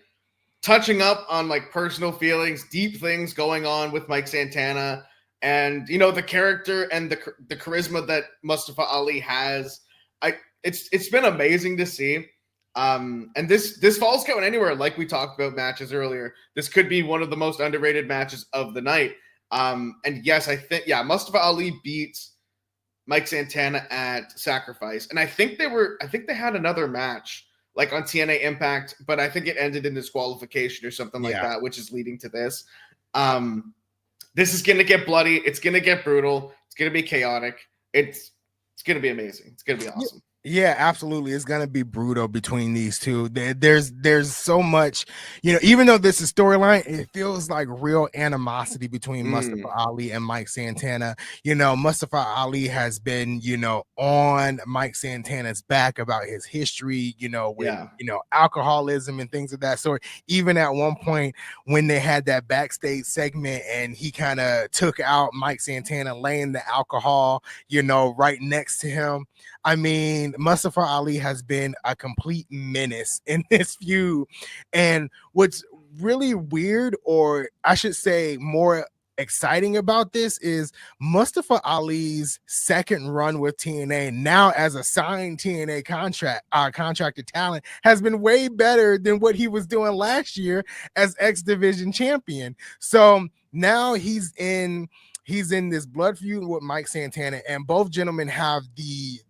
touching up on like personal feelings, deep things going on with Mike Santana, and the character and the charisma that Mustafa Ali has. It's been amazing to see. And this Falls Count Anywhere, like we talked about matches earlier, this could be one of the most underrated matches of the night. And yes, I think Mustafa Ali beats Mike Santana at Sacrifice, and I think they had another match like on TNA Impact, but I think it ended in disqualification or something like that, which is leading to this. This is gonna get bloody. It's gonna get brutal. It's gonna be chaotic. It's gonna be amazing. It's gonna be awesome. Yeah, absolutely. It's gonna be brutal between these two. There's so much, even though this is storyline, it feels like real animosity between Mustafa Mm, Ali and Mike Santana. Mustafa Ali has been, on Mike Santana's back about his history, with yeah. alcoholism and things of that sort. Even at one point when they had that backstage segment and he kind of took out Mike Santana laying the alcohol, right next to him. I mean, Mustafa Ali has been a complete menace in this feud. And what's really weird, or I should say more exciting about this, is Mustafa Ali's second run with TNA now as a signed TNA contracted talent has been way better than what he was doing last year as X Division champion. So now he's in this blood feud with Mike Santana, and both gentlemen have the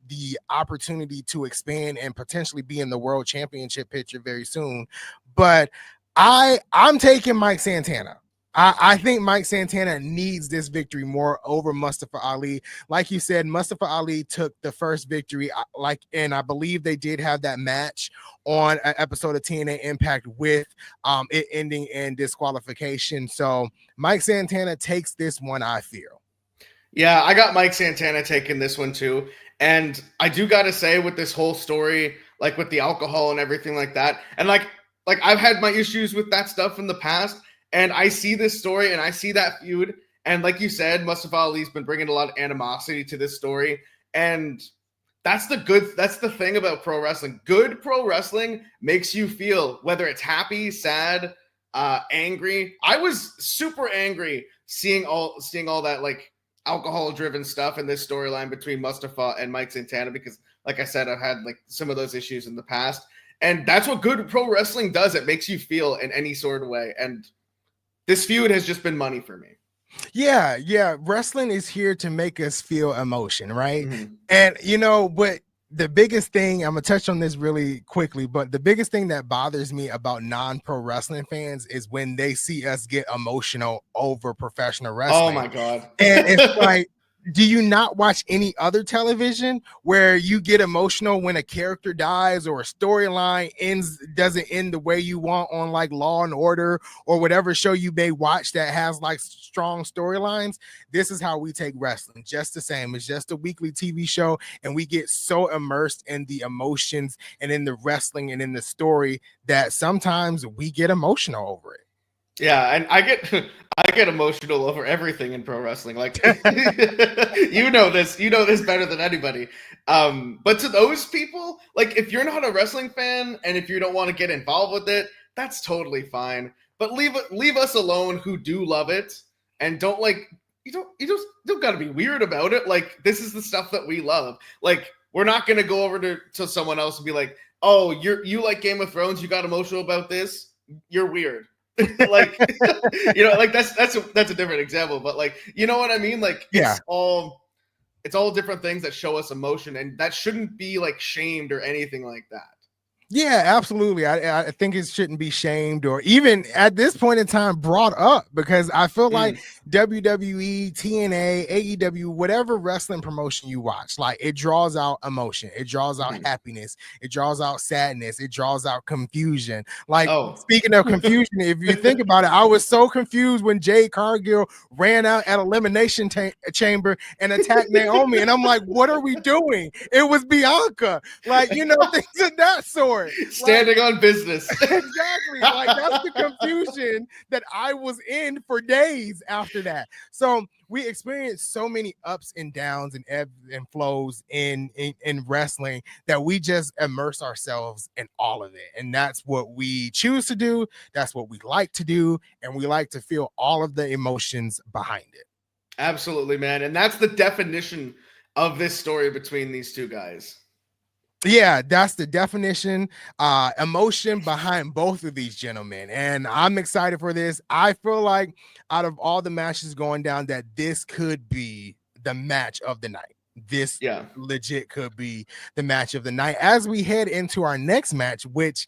opportunity to expand and potentially be in the world championship picture very soon. But I'm taking Mike Santana. I think Mike Santana needs this victory more over Mustafa Ali. Like you said, Mustafa Ali took the first victory, and I believe they did have that match on an episode of TNA Impact with it ending in disqualification. So Mike Santana takes this one, I feel. Yeah, I got Mike Santana taking this one too. And I do gotta say, with this whole story, like with the alcohol and everything like that, and like I've had my issues with that stuff in the past, and I see this story and I see that feud, and like you said, Mustafa Ali's been bringing a lot of animosity to this story, and that's the thing about pro wrestling. Good pro wrestling makes you feel, whether it's happy, sad, angry. I was super angry seeing all that like alcohol driven stuff in this storyline between Mustafa and Mike Santana, because like I said, I've had like some of those issues in the past. And that's what good pro wrestling does. It makes you feel in any sort of way. And this feud has just been money for me. Yeah. Wrestling is here to make us feel emotion, right? Mm-hmm. And but the biggest thing, I'm gonna touch on this really quickly, but the biggest thing that bothers me about non-pro wrestling fans is when they see us get emotional over professional Oh wrestling. my God. And it's like, do you not watch any other television where you get emotional when a character dies or a storyline doesn't end the way you want on like Law and Order or whatever show you may watch that has like strong storylines? This is how we take wrestling, just the same. It's just a weekly TV show, and we get so immersed in the emotions and in the wrestling and in the story that sometimes we get emotional over it. Yeah, and I get emotional over everything in pro wrestling. Like you know this better than anybody. But to those people, like if you're not a wrestling fan and if you don't want to get involved with it, that's totally fine. But leave us alone who do love it and don't like you don't got to be weird about it. Like this is the stuff that we love. Like we're not gonna go over to someone else and be like, oh, you like Game of Thrones, you got emotional about this, you're weird. Like like that's a different example, but like you know what I mean, like Yeah. it's all different things that show us emotion, and that shouldn't be like shamed or anything like that. Yeah, absolutely. I think it shouldn't be shamed or even at this point in time brought up, because I feel like WWE, TNA, AEW, whatever wrestling promotion you watch, like it draws out emotion, it draws out happiness, it draws out sadness, it draws out confusion. Like speaking of confusion, if you think about it, I was so confused when Jade Cargill ran out at Elimination Chamber and attacked Naomi, and I'm like, what are we doing? It was Bianca, like things of that sort. Standing on business. Exactly. Like that's the confusion that I was in for days after that. So we experienced so many ups and downs and ebbs and flows in wrestling that we just immerse ourselves in all of it. And that's what we choose to do. That's what we like to do. And we like to feel all of the emotions behind it. Absolutely, man. And that's the definition of this story between these two guys. Yeah, that's the definition, emotion behind both of these gentlemen. And I'm excited for this. I feel like out of all the matches going down, that this could be the match of the night. This legit could be the match of the night as we head into our next match, which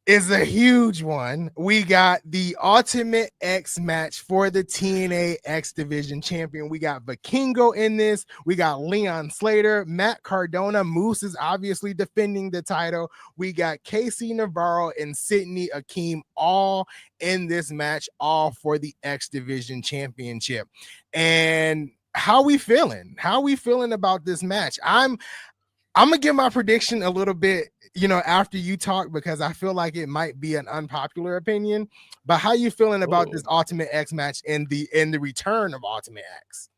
is a huge one. We got the Ultimate X match for the TNA X Division champion. We got Vikingo in this. We got Leon Slater, Matt Cardona. Moose is obviously defending the title. We got Casey Navarro and Sydney Akeem all in this match, all for the X Division championship. And how we feeling? How we feeling about this match? I'm gonna give my prediction a little bit, after you talk, because I feel like it might be an unpopular opinion. But how you feeling about this Ultimate X match and the return of Ultimate X?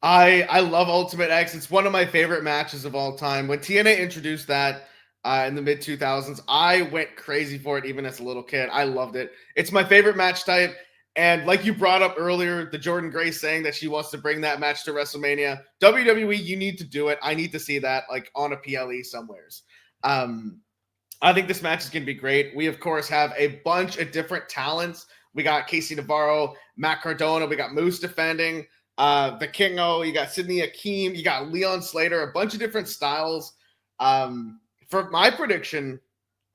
I love Ultimate X. It's one of my favorite matches of all time. When TNA introduced that in the mid 2000s, I went crazy for it even as a little kid. I loved it. It's my favorite match type. And like you brought up earlier, the Jordan Grace saying that she wants to bring that match to WrestleMania. WWE, you need to do it. I need to see that like on a PLE somewheres. I think this match is going to be great. We, of course, have a bunch of different talents. We got Casey Navarro, Matt Cardona. We got Moose defending. Vikingo. You got Sydney Akeem. You got Leon Slater. A bunch of different styles. For my prediction,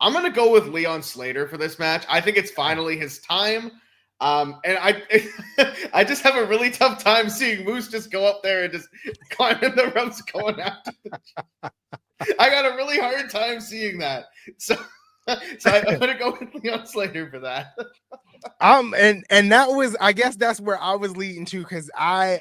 I'm going to go with Leon Slater for this match. I think it's finally his time. And I just have a really tough time seeing Moose just go up there and just climbing the ropes going after I got a really hard time seeing that. So I'm gonna go with Leon Slater for that. And that was, I guess that's where I was leading to, because I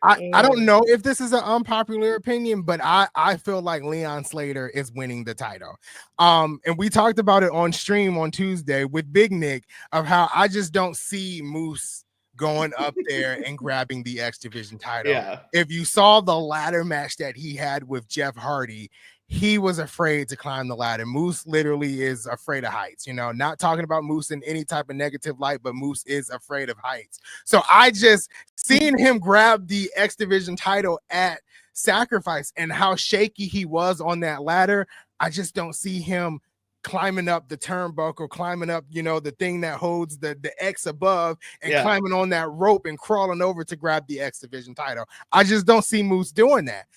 don't know if this is an unpopular opinion, but I feel like Leon Slater is winning the title. And we talked about it on stream on Tuesday with Big Nick of how I just don't see Moose going up there and grabbing the X Division title. Yeah. If you saw the ladder match that he had with Jeff Hardy, he was afraid to climb the ladder. Moose literally is afraid of heights, not talking about Moose in any type of negative light, but Moose is afraid of heights. So I just seeing him grab the X Division title at Sacrifice and how shaky he was on that ladder, I just don't see him climbing up the turnbuckle, climbing up, the thing that holds the X above and climbing on that rope and crawling over to grab the X Division title. I just don't see Moose doing that.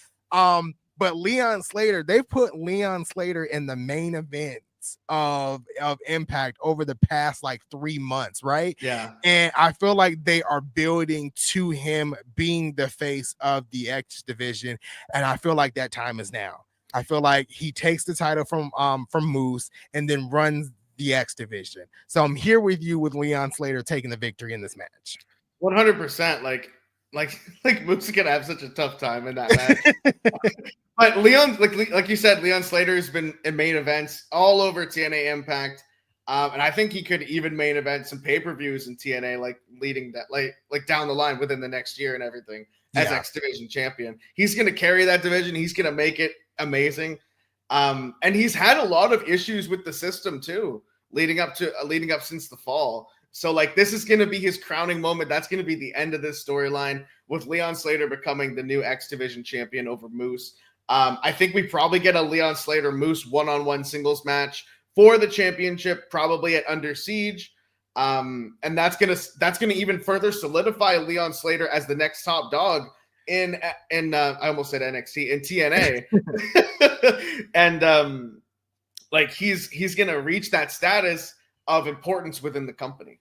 But Leon Slater, they put Leon Slater in the main events of Impact over the past like 3 months, right? Yeah. And I feel like they are building to him being the face of the X Division. And I feel like that time is now. I feel like he takes the title from Moose and then runs the X Division. So I'm here with you with Leon Slater taking the victory in this match. 100%. Like Moose is gonna have such a tough time in that match. But Leon, like you said, Leon Slater has been in main events all over TNA Impact, and I think he could even main event some pay-per-views in TNA, like leading that, like down the line within the next year and everything as X Division champion. He's gonna carry that division. He's gonna make it amazing, and he's had a lot of issues with the system too, leading up since the fall. So like this is going to be his crowning moment. That's going to be the end of this storyline with Leon Slater becoming the new X Division champion over Moose. I think we probably get a Leon Slater Moose one-on-one singles match for the championship, probably at Under Siege. And that's gonna even further solidify Leon Slater as the next top dog in I almost said NXT, in TNA. And like he's gonna reach that status of importance within the company.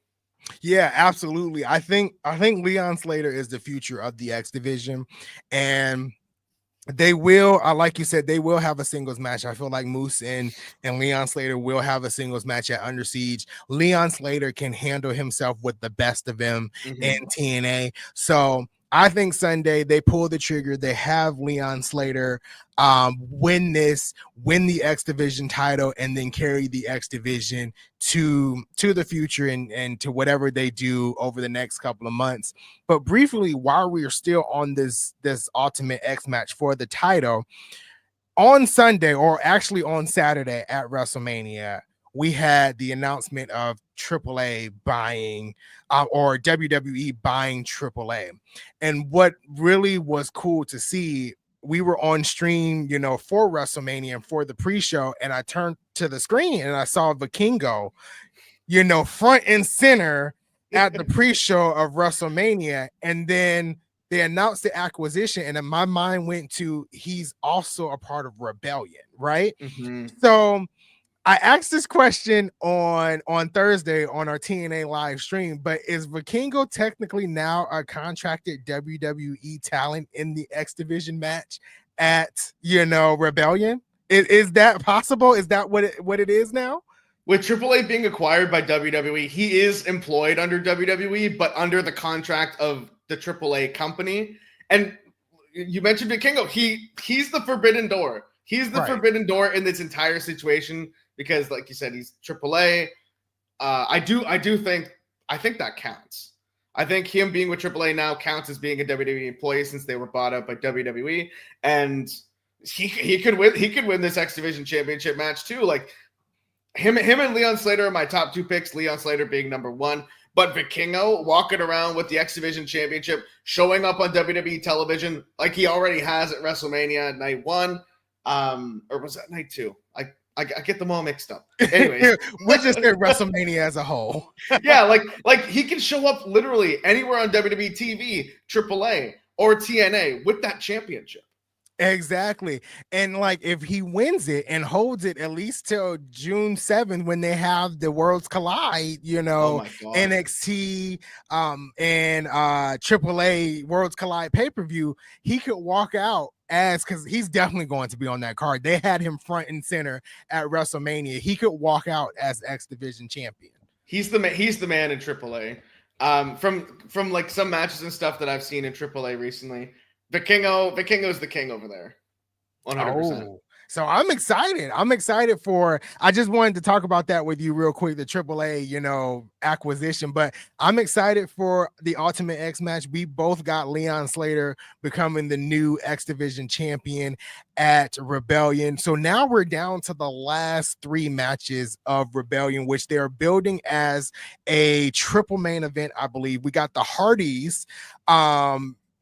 Yeah, absolutely. I think Leon Slater is the future of the X Division, and they will, like you said, they will have a singles match. I feel like Moose and Leon Slater will have a singles match at Under Siege. Leon Slater can handle himself with the best of them in TNA. So I think Sunday they pull the trigger. They have Leon Slater win the X Division title, and then carry the X Division to the future and to whatever they do over the next couple of months. But briefly, while we are still on this Ultimate X match for the title, on Sunday, or actually on Saturday at WrestleMania, we had the announcement of AAA buying or WWE buying AAA. And what really was cool to see, we were on stream, for WrestleMania and for the pre-show, and I turned to the screen and I saw Vikingo, front and center at the pre-show of WrestleMania. And then they announced the acquisition, and then my mind went to, he's also a part of Rebellion, right? So I asked this question on Thursday on our TNA live stream, but is Vikingo technically now a contracted WWE talent in the X Division match at Rebellion? Is that possible? Is that what it is now? With AAA being acquired by WWE, he is employed under WWE, but under the contract of the AAA company. And you mentioned Vikingo. He's the forbidden door. He's the forbidden door in this entire situation because, like you said, he's AAA. I think that counts. I think him being with AAA now counts as being a WWE employee since they were bought out by WWE, and he could win this X Division Championship match too. Like him and Leon Slater are my top two picks. Leon Slater being number one. But Vikingo walking around with the X Division Championship, showing up on WWE television like he already has at WrestleMania night 1, or was that night 2? I get them all mixed up. Anyways, we just did WrestleMania as a whole. Yeah, like he can show up literally anywhere on WWE TV, AAA, or TNA with that championship. Exactly. And like if he wins it and holds it at least till June 7th when they have the Worlds Collide, NXT and AAA Worlds Collide pay-per-view, he could walk out because he's definitely going to be on that card. They had him front and center at WrestleMania. He could walk out as X Division champion. He's the man in AAA. From like some matches and stuff that I've seen in AAA recently. Vikingo's the king over there. 100%. Oh, so I'm excited. I just wanted to talk about that with you real quick, the AAA, acquisition, but I'm excited for the Ultimate X match. We both got Leon Slater becoming the new X Division champion at Rebellion. So now we're down to the last 3 matches of Rebellion, which they're building as a triple main event, I believe. We got the Hardys,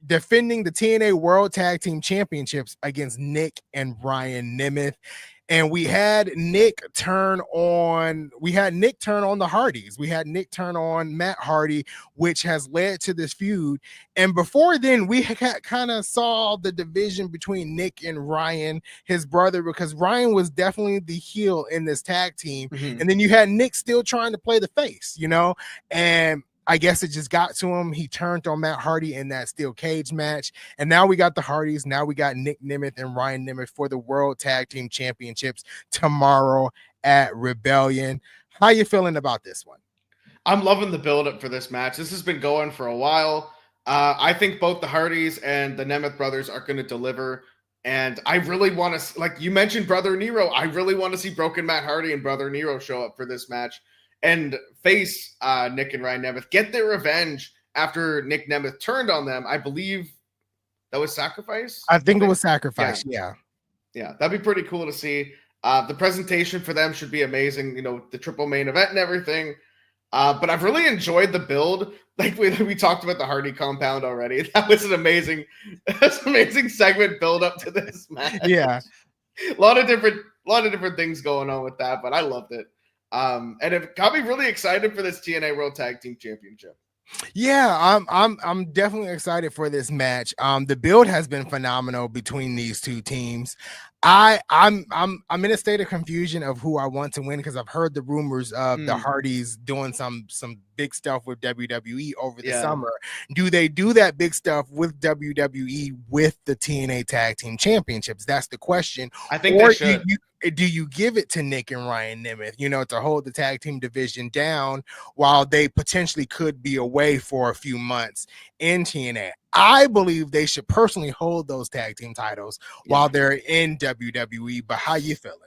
defending the TNA World Tag Team Championships against Nick and Ryan Nemeth. And we had Nick turn on the Hardys. We had Nick turn on Matt Hardy, which has led to this feud. And before then, we kind of saw the division between Nick and Ryan, his brother, because Ryan was definitely the heel in this tag team. Mm-hmm. And then you had Nick still trying to play the face, and I guess it just got to him. He turned on Matt Hardy in that steel cage match. And now we got the Hardys. Now we got Nick Nemeth and Ryan Nemeth for the World Tag Team Championships tomorrow at Rebellion. How you feeling about this one? I'm loving the build-up for this match. This has been going for a while. I think both the Hardys and the Nemeth brothers are going to deliver. And I really want to, like you mentioned, Brother Nero, I really want to see Broken Matt Hardy and Brother Nero show up for this match and face Nick and Ryan Nemeth, get their revenge after Nick Nemeth turned on them. I believe that was Sacrifice. I think it was Sacrifice. Yeah, that'd be pretty cool to see. The presentation for them should be amazing. The triple main event and everything. But I've really enjoyed the build. Like we talked about the Hardy compound already. That was an amazing segment build up to this match. Yeah, a lot of different things going on with that, but I loved it. And it got me really excited for this TNA World Tag Team Championship. Yeah, I'm definitely excited for this match. The build has been phenomenal between these two teams. I'm in a state of confusion of who I want to win because I've heard the rumors of the Hardys doing some big stuff with WWE over the summer. Do they do that big stuff with WWE with the TNA Tag Team Championships? That's the question. I think they should. Do you give it to Nick and Ryan Nemeth, to hold the tag team division down while they potentially could be away for a few months in TNA? I believe they should personally hold those tag team titles while they're in WWE, but how you feeling?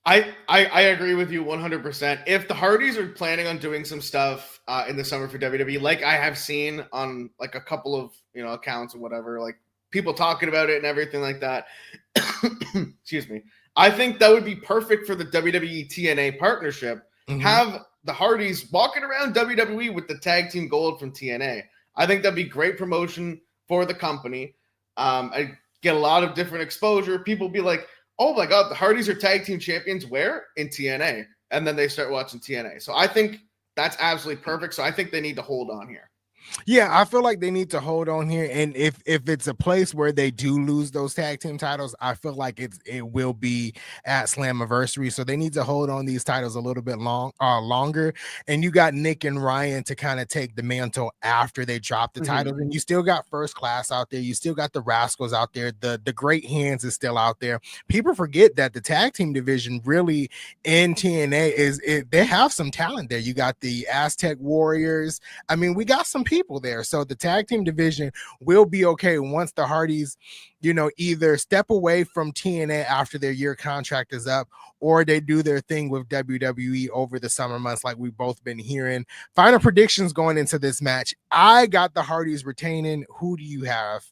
I agree with you 100%. If the Hardys are planning on doing some stuff in the summer for WWE, like I have seen on like a couple of, accounts or whatever, like people talking about it and everything like that. Excuse me. I think that would be perfect for the WWE TNA partnership. Mm-hmm. Have the Hardys walking around WWE with the tag team gold from TNA. I think that'd be great promotion for the company. I get a lot of different exposure. People be like, oh my God, the Hardys are tag team champions. Where? In TNA. And then they start watching TNA. So I think that's absolutely perfect. So I think they need to hold on here. Yeah, I feel like they need to hold on here, and if it's a place where they do lose those tag team titles, I feel like it will be at Slammiversary. So they need to hold on these titles a little bit longer. And you got Nick and Ryan to kind of take the mantle after they drop the Mhm. titles, and you still got First Class out there, you still got the Rascals out there, the Great Hands is still out there. People forget that the tag team division really in TNA they have some talent there. You got the Aztec Warriors. I mean, we got some people there. So the tag team division will be okay once the Hardys, either step away from TNA after their year contract is up, or they do their thing with WWE over the summer months, like we've both been hearing. Final predictions going into this match. I got the Hardys retaining. Who do you have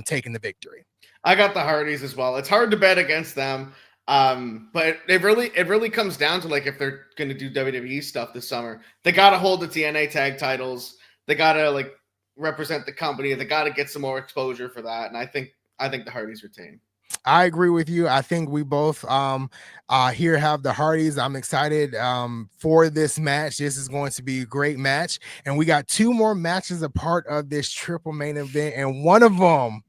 taking the victory? I got the Hardys as well. It's hard to bet against them. But it really comes down to like if they're gonna do WWE stuff this summer, they gotta hold the TNA tag titles. They gotta like represent the company. They gotta get some more exposure for that. And I think the Hardys retain. I agree with you. I think we both here have the Hardys. I'm excited for this match. This is going to be a great match. And we got two more matches a part of this triple main event, and one of them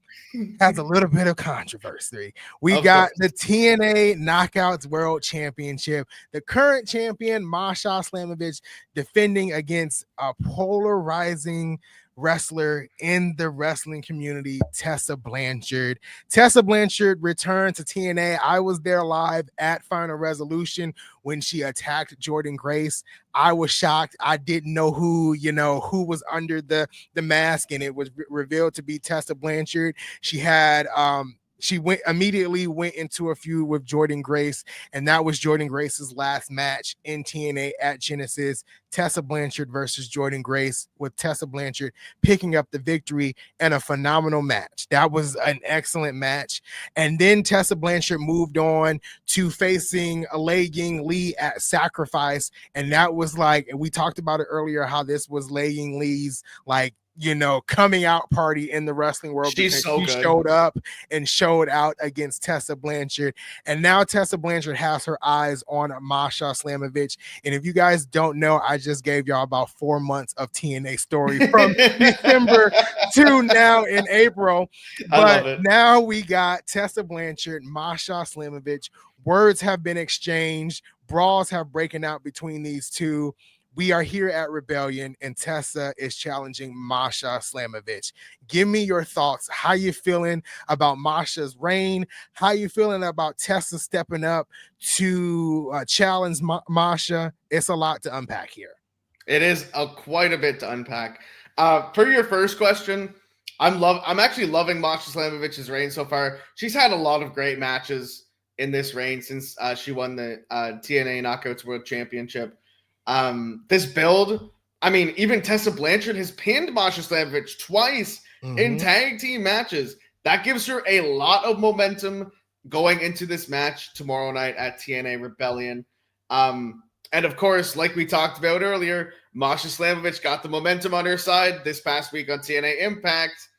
has a little bit of controversy. We got the TNA Knockouts World Championship. The current champion, Masha Slamovich, defending against a polarizing wrestler in the wrestling community, Tessa Blanchard. Tessa Blanchard returned to TNA. I was there live at Final Resolution when she attacked Jordan Grace. I was shocked. I didn't know who was under the mask, and it was revealed to be Tessa Blanchard. She had she immediately went into a feud with Jordan Grace, and that was Jordan Grace's last match in TNA at Genesis. Tessa Blanchard versus Jordan Grace, with Tessa Blanchard picking up the victory and a phenomenal match. That was an excellent match. And then Tessa Blanchard moved on to facing Lei Ying Lee at Sacrifice, and that was like, we talked about it earlier, how this was Lei Ying Lee's coming out party in the wrestling world. She's so she good. showed up and showed out against Tessa Blanchard. And now Tessa Blanchard has her eyes on Masha Slamovich. And if you guys don't know, I just gave y'all about 4 months of TNA story from December to now in April. But now we got Tessa Blanchard, Masha Slamovich. Words have been exchanged. Brawls have broken out between these two. We are here at Rebellion, and Tessa is challenging Masha Slamovich. Give me your thoughts. How you feeling about Masha's reign? How you feeling about Tessa stepping up to challenge Masha? It's a lot to unpack here. It is quite a bit to unpack. For your first question, I'm actually loving Masha Slamovich's reign so far. She's had a lot of great matches in this reign since she won the TNA Knockouts World Championship. This build, I mean, even Tessa Blanchard has pinned Masha Slamovich twice in tag team matches. That gives her a lot of momentum going into this match tomorrow night at TNA Rebellion. And of course, like we talked about earlier, Masha Slamovich got the momentum on her side this past week on TNA Impact.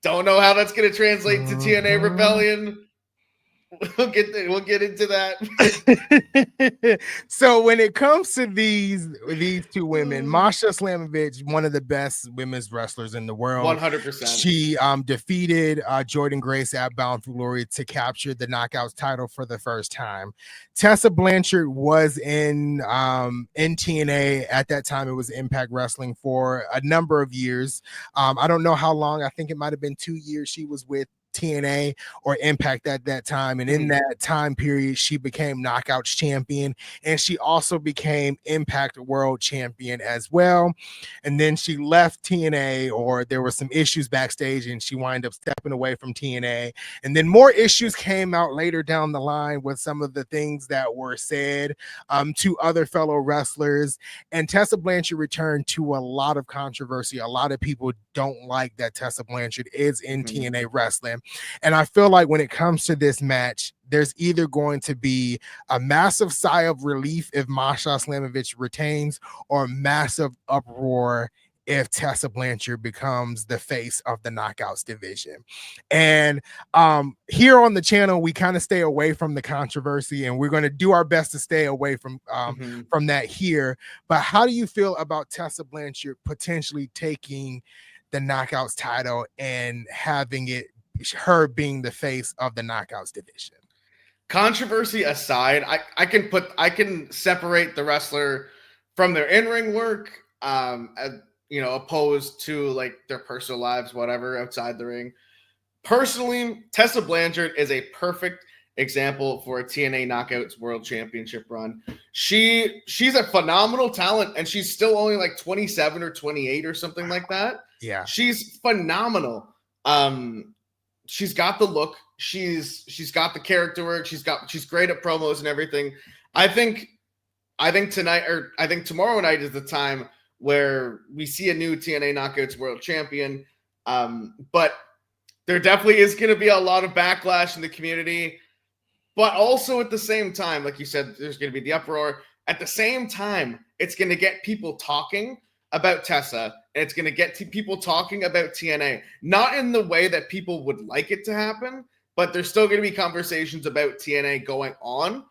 Don't know how that's going to translate to TNA Rebellion. We'll get into that. So when it comes to these two women, Masha Slamovich, one of the best women's wrestlers in the world, 100%. She defeated Jordan Grace at Bound for Glory to capture the Knockouts title for the first time. Tessa Blanchard was in TNA at that time. It was Impact Wrestling for a number of years. I don't know how long. I think it might have been 2 years she was with TNA or Impact at that time. And in that time period, she became Knockouts champion, and she also became Impact World champion as well. And then she left TNA, or there were some issues backstage, and she wound up stepping away from TNA. And then more issues came out later down the line with some of the things that were said to other fellow wrestlers. And Tessa Blanchard returned to a lot of controversy. A lot of people don't like that Tessa Blanchard is in TNA wrestling. And I feel like when it comes to this match, there's either going to be a massive sigh of relief if Masha Slamovich retains, or a massive uproar if Tessa Blanchard becomes the face of the Knockouts division. And here on the channel, we kind of stay away from the controversy, and we're going to do our best to stay away from that here. But how do you feel about Tessa Blanchard potentially taking the Knockouts title and having it her being the face of the Knockouts division? Controversy aside, I can separate the wrestler from their in-ring work, opposed to like their personal lives, whatever, outside the ring. Personally, Tessa Blanchard is a perfect example for a TNA Knockouts World Championship run. She's a phenomenal talent, and she's still only like 27 or 28 or something like that. Yeah, she's phenomenal. She's got the look. She's got the character work. She's great at promos and everything. I think tomorrow night is the time where we see a new TNA Knockouts World Champion. But there definitely is going to be a lot of backlash in the community. But also at the same time, like you said, there's going to be the uproar. At the same time, it's going to get people talking about Tessa, and it's going to get people talking about TNA. Not in the way that people would like it to happen, but there's still going to be conversations about TNA going on.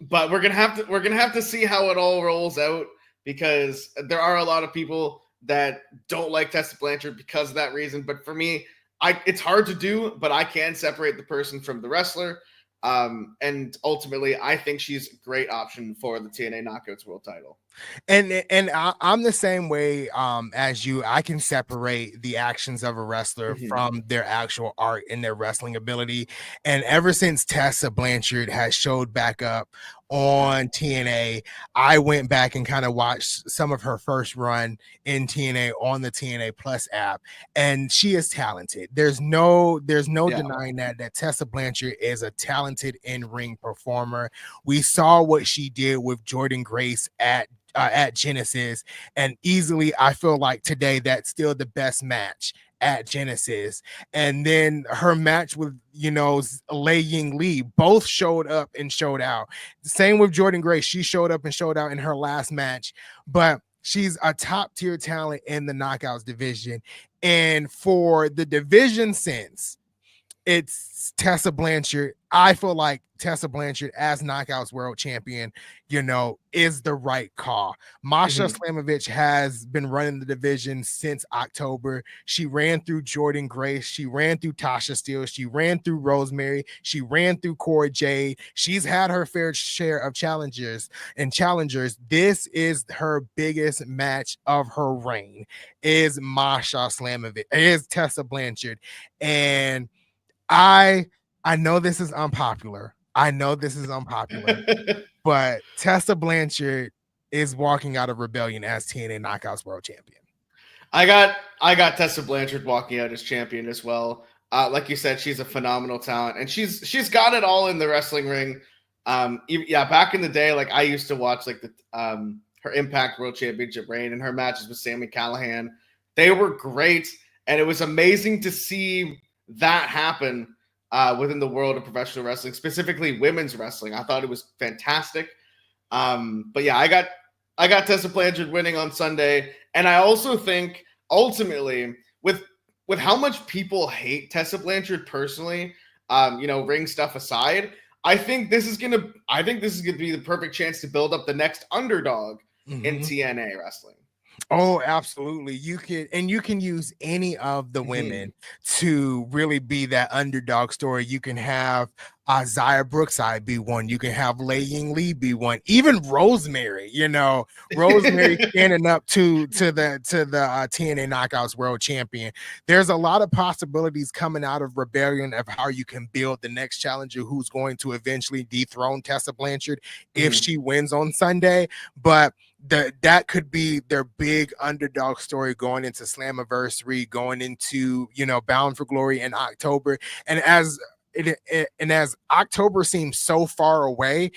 But we're gonna have to see how it all rolls out, because there are a lot of people that don't like Tessa Blanchard because of that reason. But for me, it's hard to do, but I can separate the person from the wrestler. And ultimately, I think she's a great option for the TNA Knockouts World title. And I'm the same way as you. I can separate the actions of a wrestler from their actual art and their wrestling ability. And ever since Tessa Blanchard has showed back up on TNA, I went back and kind of watched some of her first run in TNA on the TNA Plus app, and she is talented. There's no denying that Tessa Blanchard is a talented in-ring performer. We saw what she did with Jordynne Grace at Genesis, and easily I feel like today that's still the best match at Genesis. And then her match with Lei Ying Lee, both showed up and showed out. Same with Jordynne Grace, she showed up and showed out in her last match. But she's a top tier talent in the Knockouts division, and for the division sense, it's Tessa Blanchard. I feel like Tessa Blanchard as Knockouts World Champion, is the right call. Masha Slamovich has been running the division since October. She ran through Jordynne Grace. She ran through Tasha Steele. She ran through Rosemary. She ran through Cora Jade. She's had her fair share of challengers. This is her biggest match of her reign, is Masha Slamovich, is Tessa Blanchard. And I know this is unpopular. But Tessa Blanchard is walking out of Rebellion as TNA Knockouts World Champion. I got Tessa Blanchard walking out as champion as well. Like you said, she's a phenomenal talent, and she's got it all in the wrestling ring. Back in the day, like I used to watch like the her Impact World Championship reign and her matches with Sami Callihan. They were great, and it was amazing to see that happen within the world of professional wrestling, specifically women's wrestling. I thought it was fantastic. But yeah, I got Tessa Blanchard winning on Sunday, and I also think ultimately with how much people hate Tessa Blanchard personally, ring stuff aside, I think this is gonna be the perfect chance to build up the next underdog in TNA wrestling. Oh, absolutely. You can use any of the women to really be that underdog story. You can have Zaya Brookside be one. You can have Lei Ying Lee be one. Even Rosemary, Rosemary standing up to the TNA Knockouts World Champion. There's a lot of possibilities coming out of Rebellion of how you can build the next challenger who's going to eventually dethrone Tessa Blanchard if she wins on Sunday. But that could be their big underdog story going into Slammiversary, going into Bound for Glory in October. And as October seems so far away,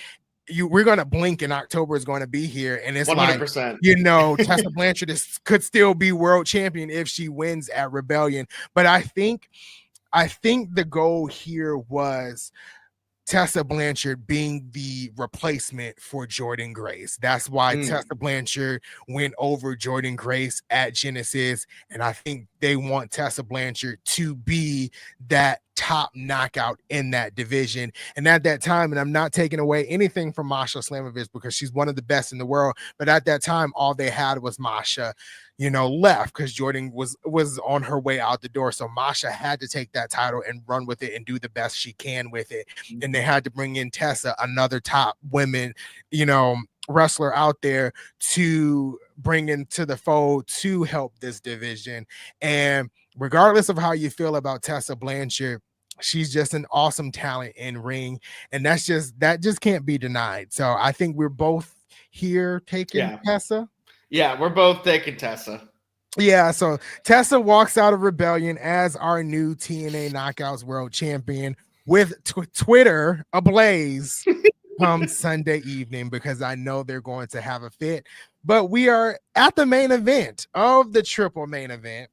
we're gonna blink and October is going to be here, and it's 100%. Like Tessa Blanchard could still be world champion if she wins at Rebellion. But I think the goal here was Tessa Blanchard being the replacement for Jordynne Grace. That's why Tessa Blanchard went over Jordynne Grace at Genesis. And I think they want Tessa Blanchard to be that top knockout in that division. And at that time, and I'm not taking away anything from Masha Slamovich because she's one of the best in the world, but at that time, all they had was Masha, left because Jordynne was on her way out the door. So Masha had to take that title and run with it and do the best she can with it. And they had to bring in Tessa, another top women, wrestler out there, to bring into the fold to help this division. And regardless of how you feel about Tessa Blanchard, she's just an awesome talent in ring, and that just can't be denied. So I think we're both here taking Tessa. Yeah, we're both taking Tessa. Yeah, so Tessa walks out of Rebellion as our new TNA Knockouts World Champion with Twitter ablaze come Sunday evening, because I know they're going to have a fit. But we are at the main event of the triple main event.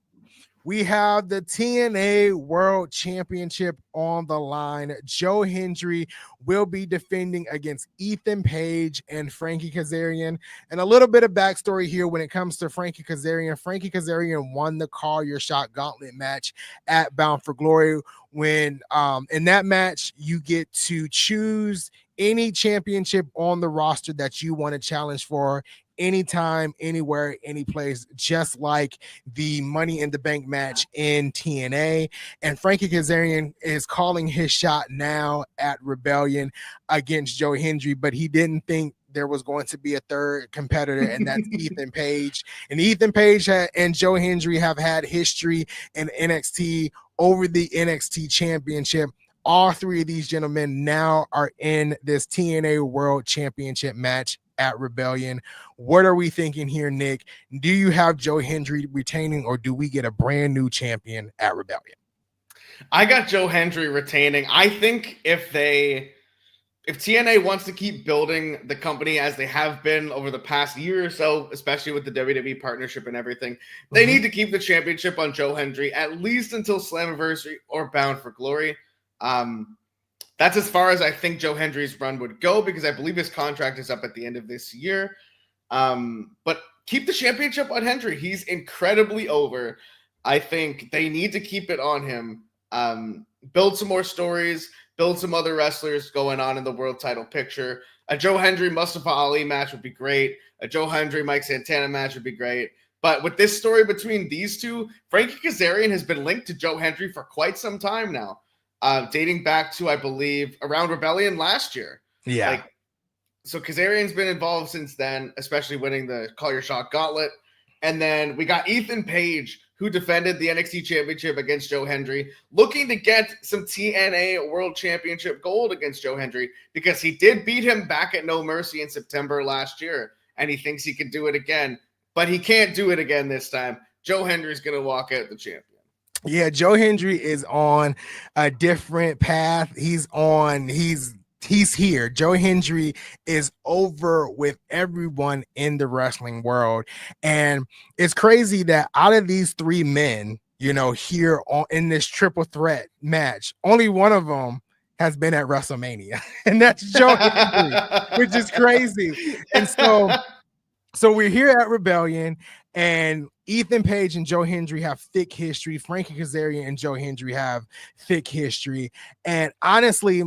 We have the TNA World Championship on the line. Joe Hendry will be defending against Ethan Page and Frankie Kazarian. And a little bit of backstory here when it comes to Frankie Kazarian. Frankie Kazarian won the Call Your Shot Gauntlet match at Bound for Glory. When in that match, you get to choose any championship on the roster that you want to challenge for, anytime, anywhere, any place, just like the Money in the Bank match in TNA. And Frankie Kazarian is calling his shot now at Rebellion against Joe Hendry, but he didn't think there was going to be a third competitor, and that's Ethan Page. And Ethan Page and Joe Hendry have had history in NXT over the NXT Championship. All three of these gentlemen now are in this TNA World Championship match at Rebellion. What are we thinking here, Nick? Do you have Joe Hendry retaining, or do we get a brand new champion at Rebellion? I got Joe Hendry retaining. I think if TNA wants to keep building the company as they have been over the past year or so, especially with the WWE partnership and everything, they need to keep the championship on Joe Hendry at least until Slammiversary or Bound for Glory. That's as far as I think Joe Hendry's run would go, because I believe his contract is up at the end of this year. But keep the championship on Hendry. He's incredibly over. I think they need to keep it on him. Build some more stories, build some other wrestlers going on in the world title picture. A Joe Hendry Mustafa Ali match would be great. A Joe Hendry Mike Santana match would be great. But with this story between these two, Frankie Kazarian has been linked to Joe Hendry for quite some time now. Dating back to, I believe, around Rebellion last year. Yeah. So Kazarian's been involved since then, especially winning the Call Your Shot Gauntlet. And then we got Ethan Page, who defended the NXT Championship against Joe Hendry, looking to get some TNA World Championship gold against Joe Hendry, because he did beat him back at No Mercy in September last year, and he thinks he can do it again. But he can't do it again this time. Joe Hendry's going to walk out the champion. Yeah, Joe Hendry is on a different path. He's here. Joe Hendry is over with everyone in the wrestling world. And it's crazy that out of these three men, here in this triple threat match, only one of them has been at WrestleMania, and that's Joe Hendry, which is crazy. And so we're here at Rebellion, and Ethan Page and Joe Hendry have thick history. Frankie Kazarian and Joe Hendry have thick history. And honestly,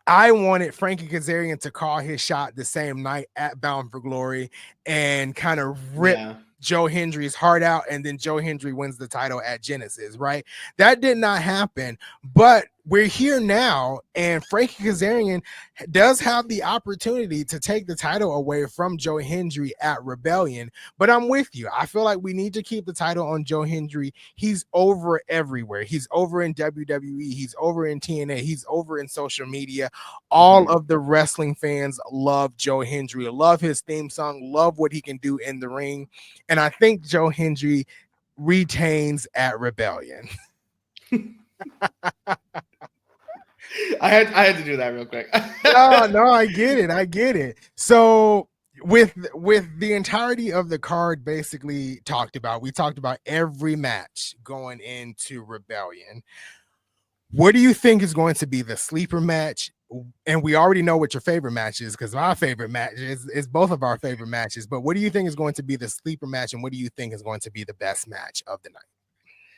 I wanted Frankie Kazarian to call his shot the same night at Bound for Glory and kind of rip Joe Hendry's heart out, and then Joe Hendry wins the title at Genesis, right? That did not happen, but we're here now, and Frankie Kazarian does have the opportunity to take the title away from Joe Hendry at Rebellion. But I'm with you. I feel like we need to keep the title on Joe Hendry. He's over everywhere. He's over in WWE. He's over in TNA. He's over in social media. All of the wrestling fans love Joe Hendry, love his theme song, love what he can do in the ring. And I think Joe Hendry retains at Rebellion. I had to do that real quick. no, I get it. So with the entirety of the card basically talked about, we talked about every match going into Rebellion. What do you think is going to be the sleeper match and we already know what your favorite match is, because my favorite match is both of our favorite matches. But what do you think is going to be the sleeper match, and what do you think is going to be the best match of the night?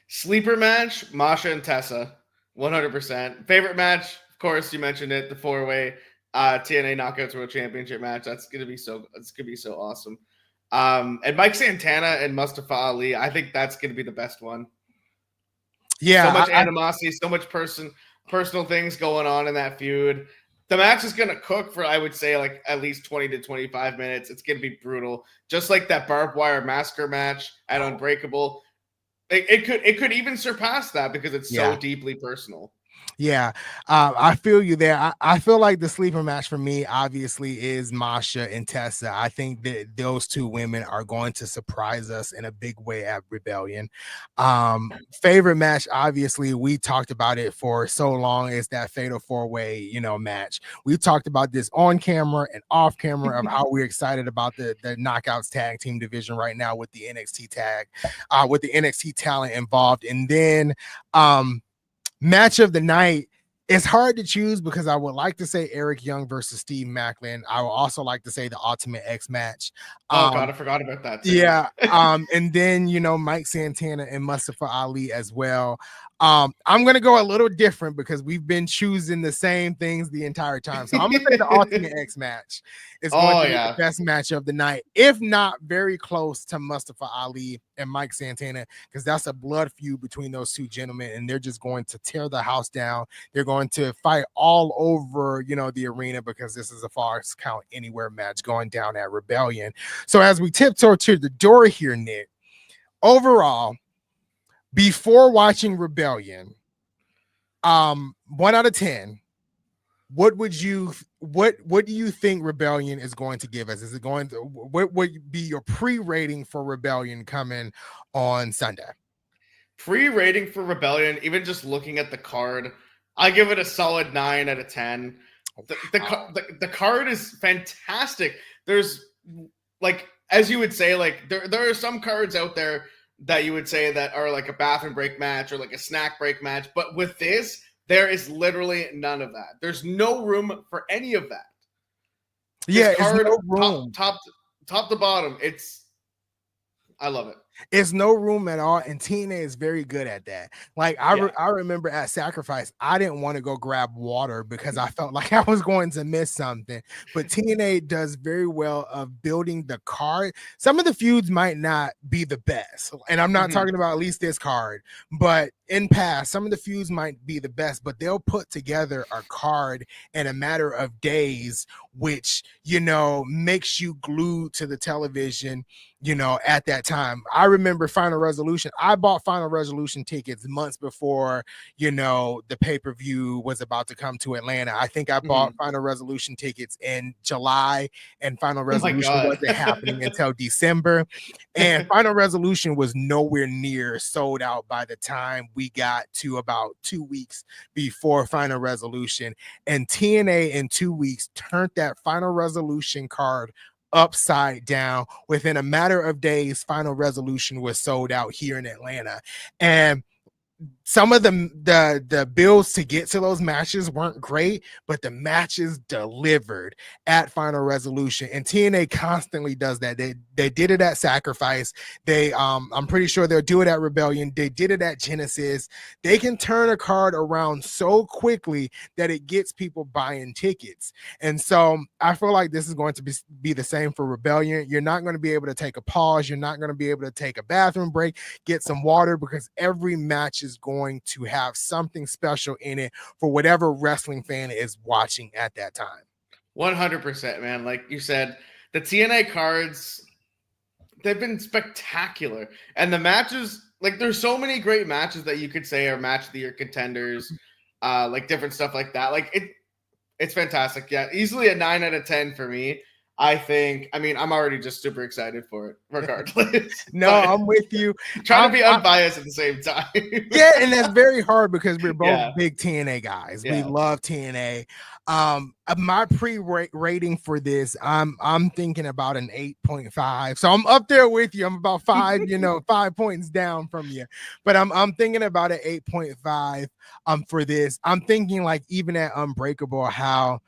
Sleeper match, Masha and Tessa, 100%. Favorite match, of course, you mentioned it, the 4-way TNA Knockouts World Championship match. It's gonna be so awesome. And Mike Santana and Mustafa Ali, I think that's gonna be the best one. Yeah, so much animosity, so much personal things going on in that feud. The match is gonna cook for, I would say, like at least 20 to 25 minutes. It's gonna be brutal, just like that barbed wire massacre match at Unbreakable. It could even surpass that because it's so deeply personal. Yeah, I feel you there. I feel like the sleeper match for me, obviously, is Masha and Tessa. I think that those two women are going to surprise us in a big way at Rebellion. Favorite match, obviously, we talked about it for so long, is that Fatal 4-way, match. We talked about this on camera and off camera of how we're excited about the Knockouts tag team division right now with the with the NXT talent involved. And then match of the night, it's hard to choose because I would like to say Eric Young versus Steve Macklin. I would also like to say the Ultimate X match. Oh God, I forgot about that too. Yeah. And then Mike Santana and Mustafa Ali as well. I'm gonna go a little different because we've been choosing the same things the entire time. So I'm gonna say the Ultimate X match is going to be the best match of the night, if not very close to Mustafa Ali and Mike Santana, because that's a blood feud between those two gentlemen, and they're just going to tear the house down. They're going to fight all over the arena, because this is a Falls Count Anywhere match going down at Rebellion. So as we tiptoe to the door here, Nick, overall, before watching Rebellion, 1 out of 10, what do you think Rebellion is going to give us? Is it going to, what would be your pre-rating for Rebellion coming on Sunday? Pre-rating for Rebellion, even just looking at the card, I give it a solid 9 out of 10. The card is fantastic. There's, like, as you would say, like there are some cards out there that you would say that are like a bathroom break match or like a snack break match, but with this, there is literally none of that. There's no room for any of that. This card, no room. Top to bottom, I love it. It's no room at all, and TNA is very good at that. Like I remember at Sacrifice, I didn't want to go grab water because I felt like I was going to miss something. But TNA does very well of building the card. Some of the feuds might not be the best, and I'm not talking about at least this card, but in past, some of the feuds might be the best, but they'll put together a card in a matter of days, which makes you glued to the television at that time. I remember Final Resolution. I bought Final Resolution tickets months before, the pay-per-view was about to come to Atlanta. I think I bought Final Resolution tickets in July, and Final Resolution wasn't happening until December. And Final Resolution was nowhere near sold out by the time we got to about 2 weeks before Final Resolution. And TNA in 2 weeks turned that Final Resolution card upside down. Within a matter of days, Final Resolution was sold out here in Atlanta. And some of the builds to get to those matches weren't great, but the matches delivered at Final Resolution. And TNA constantly does that. They did it at Sacrifice. I'm pretty sure they'll do it at Rebellion. They did it at Genesis. They can turn a card around so quickly that it gets people buying tickets. And so I feel like this is going to be the same for Rebellion. You're not going to be able to take a pause. You're not going to be able to take a bathroom break, get some water, because every match is going to have something special in it for whatever wrestling fan is watching at that time. 100%, man. Like you said, the TNA cards, they've been spectacular. And the matches, like there's so many great matches that you could say are match of the year contenders, like different stuff like that. Like it's fantastic. Yeah, easily a 9 out of 10 for me. I mean, I'm already just super excited for it, regardless. No, But I'm with you. trying to be unbiased at the same time. Yeah, and that's very hard because we're both Yeah. big TNA guys. We Yeah. love TNA. My pre-rating for this, I'm thinking about an 8.5. So I'm up there with you. I'm about 5, 5 points down from you. But I'm thinking about an 8.5 for this. I'm thinking like even at Unbreakable, how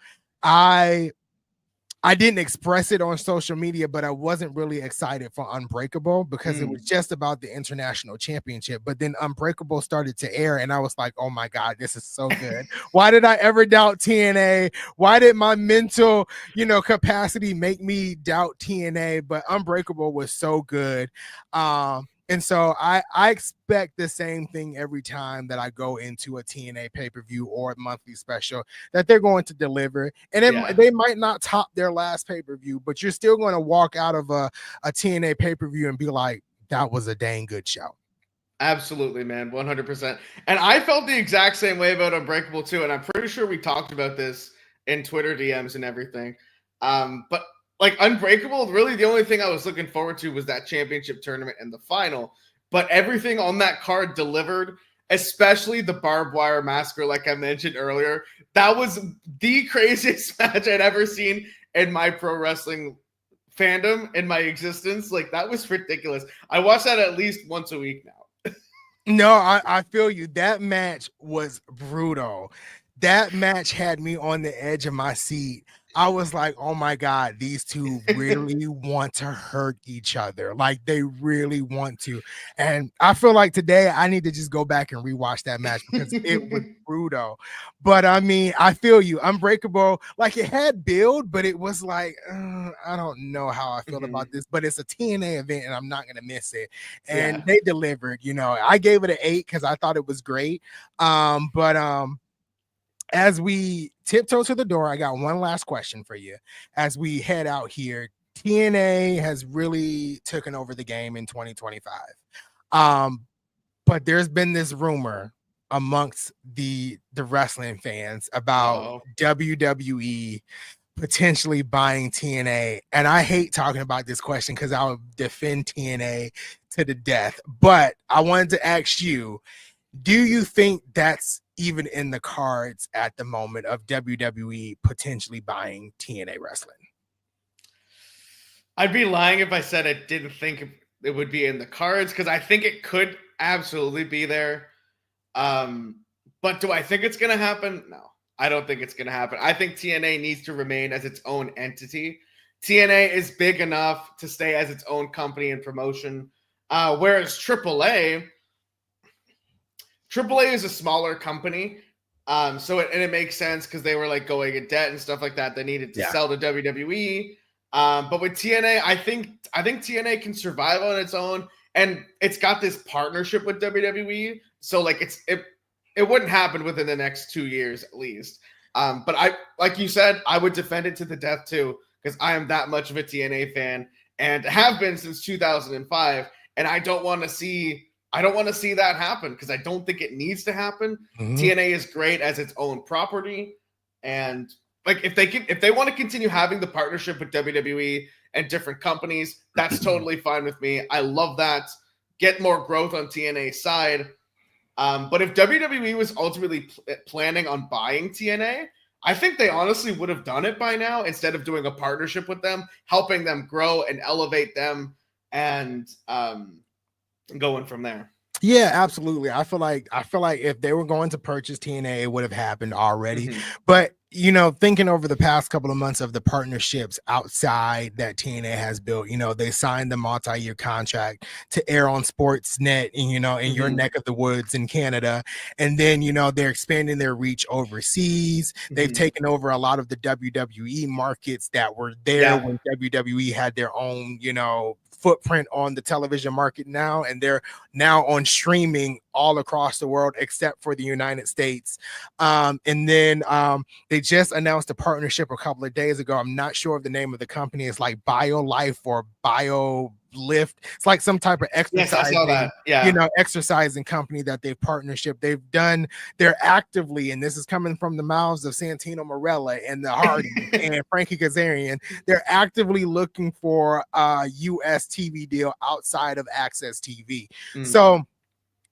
I didn't express it on social media, but I wasn't really excited for Unbreakable because it was just about the international championship. But then Unbreakable started to air, and I was like, oh my God, this is so good. Why did I ever doubt TNA? Why did my mental, capacity make me doubt TNA? But Unbreakable was so good. And so I expect the same thing every time that I go into a TNA pay-per-view or a monthly special, that they're going to deliver. And they might not top their last pay-per-view, but you're still going to walk out of a TNA pay-per-view and be like, that was a dang good show. Absolutely, man. 100%. And I felt the exact same way about Unbreakable too. And I'm pretty sure we talked about this in Twitter DMs and everything. But like Unbreakable, really the only thing I was looking forward to was that championship tournament and the final. But everything on that card delivered, especially the barbed wire massacre, like I mentioned earlier. That was the craziest match I'd ever seen in my pro wrestling fandom, in my existence. Like, that was ridiculous. I watch that at least once a week now. No, I feel you. That match was brutal. That match had me on the edge of my seat. I was like, oh my God, these two really want to hurt each other. Like, they really want to. And I feel like today I need to just go back and rewatch that match because it was brutal. But I mean, I feel you. Unbreakable, like it had build, but it was like, I don't know how I feel about this, but it's a TNA event and I'm not going to miss it. And they delivered, I gave it an 8 because I thought it was great. But as we tiptoe to the door, I got one last question for you. As we head out here, TNA has really taken over the game in 2025. But there's been this rumor amongst the wrestling fans about WWE potentially buying TNA. And I hate talking about this question because I would defend TNA to the death. But I wanted to ask you, do you think that's even in the cards at the moment of WWE potentially buying TNA wrestling? I'd be lying if I said I didn't think it would be in the cards, because I think it could absolutely be there. But do I think it's going to happen? No, I don't think it's going to happen. I think TNA needs to remain as its own entity. TNA is big enough to stay as its own company and promotion, whereas AAA is a smaller company. So it makes sense because they were like going in debt and stuff like that. They needed to sell to WWE. But with TNA, I think TNA can survive on its own, and it's got this partnership with WWE. So like it wouldn't happen within the next 2 years at least. But I, like you said, I would defend it to the death too, because I am that much of a TNA fan and have been since 2005, and I don't want to see that happen because I don't think it needs to happen. TNA is great as its own property, and like if they want to continue having the partnership with WWE and different companies, that's totally fine with me. I love that. Get more growth on TNA's side. But if WWE was ultimately planning on buying TNA, I think they honestly would have done it by now instead of doing a partnership with them, helping them grow and elevate them, and going from there. Yeah, absolutely. I feel like if they were going to purchase TNA, it would have happened already. But thinking over the past couple of months of the partnerships outside that TNA has built, they signed the multi-year contract to air on Sportsnet, and in your neck of the woods in Canada. And then they're expanding their reach overseas. They've taken over a lot of the WWE markets that were there when WWE had their own footprint on the television market now, and they're now on streaming all across the world except for the United States. And then they just announced a partnership a couple of days ago. I'm not sure of the name of the company. It's like BioLife or Bio lift. It's like some type of Yes, I saw exercising, that. Yeah. exercising company that they've partnership. They're actively, and this is coming from the mouths of Santino Marella and the Hardys and Frankie Kazarian. They're actively looking for a US TV deal outside of Access TV. So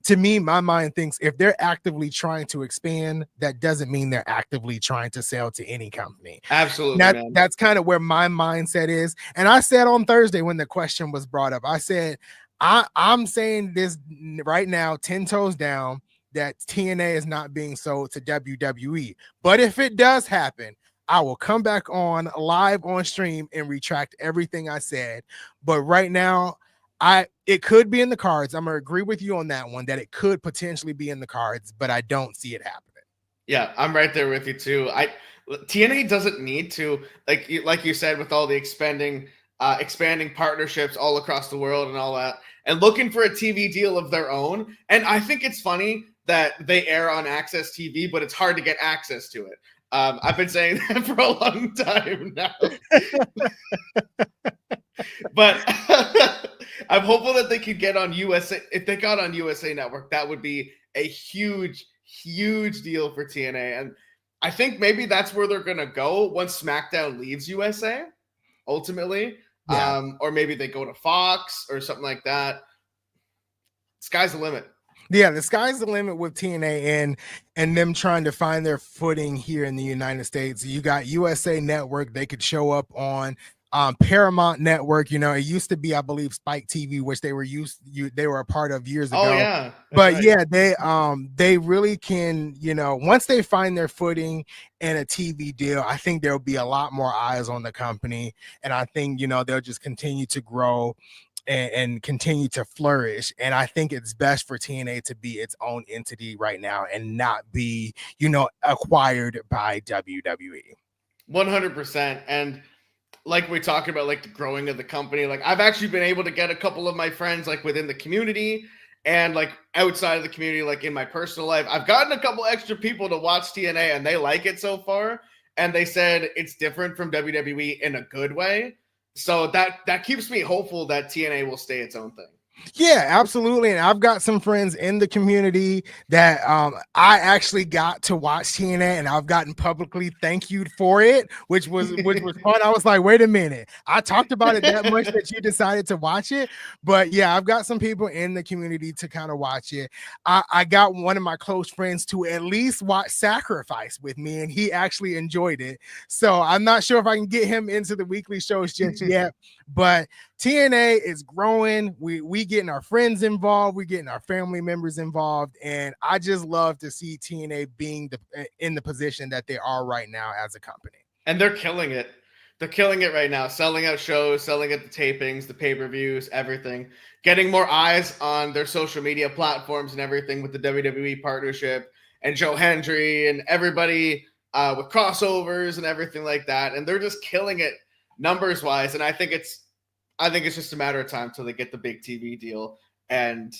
to me, my mind thinks if they're actively trying to expand, that doesn't mean they're actively trying to sell to any company. Absolutely, man. That's kind of where my mindset is. And I said on Thursday when the question was brought up, I said, I'm saying this right now, 10 toes down, that TNA is not being sold to WWE. But if it does happen, I will come back on live on stream and retract everything I said. But right now, it could be in the cards. I'm gonna agree with you on that one, that it could potentially be in the cards, but I don't see it happening. Yeah, I'm right there with you too. TNA doesn't need to, like you said, with all the expanding partnerships all across the world and all that, and looking for a TV deal of their own. And I think it's funny that they air on Access TV, but it's hard to get access to it. I've been saying that for a long time now. But I'm hopeful that they could get on USA. If they got on USA Network, that would be a huge deal for TNA. And I think maybe that's where they're going to go once SmackDown leaves USA, ultimately. Yeah. Or maybe they go to Fox or something like that. Sky's the limit. Yeah, the sky's the limit with TNA and them trying to find their footing here in the United States. You got USA Network. They could show up on Paramount Network. It used to be, I believe, Spike TV, which they were a part of years ago. Oh yeah, but right. Yeah, they really can. Once they find their footing in a TV deal, I think there'll be a lot more eyes on the company, and I think they'll just continue to grow and continue to flourish. And I think it's best for TNA to be its own entity right now and not be, acquired by WWE. 100%. And like we talked about, like the growing of the company, like I've actually been able to get a couple of my friends like within the community and like outside of the community, like in my personal life, I've gotten a couple extra people to watch TNA and they like it so far. And they said it's different from WWE in a good way. So that keeps me hopeful that TNA will stay its own thing. Yeah, absolutely. And I've got some friends in the community that I actually got to watch TNA, and I've gotten publicly thank you for it, which was fun. I was like, wait a minute, I talked about it that much that you decided to watch it. But yeah, I've got some people in the community to kind of watch it. I got one of my close friends to at least watch Sacrifice with me, and he actually enjoyed it. So I'm not sure if I can get him into the weekly shows just yet, but TNA is growing. We getting our friends involved. We getting our family members involved. And I just love to see TNA being in the position that they are right now as a company. And they're killing it. They're killing it right now. Selling out shows, selling out the tapings, the pay-per-views, everything. Getting more eyes on their social media platforms and everything with the WWE partnership and Joe Hendry and everybody with crossovers and everything like that. And they're just killing it numbers-wise. And I think it's just a matter of time till they get the big TV deal and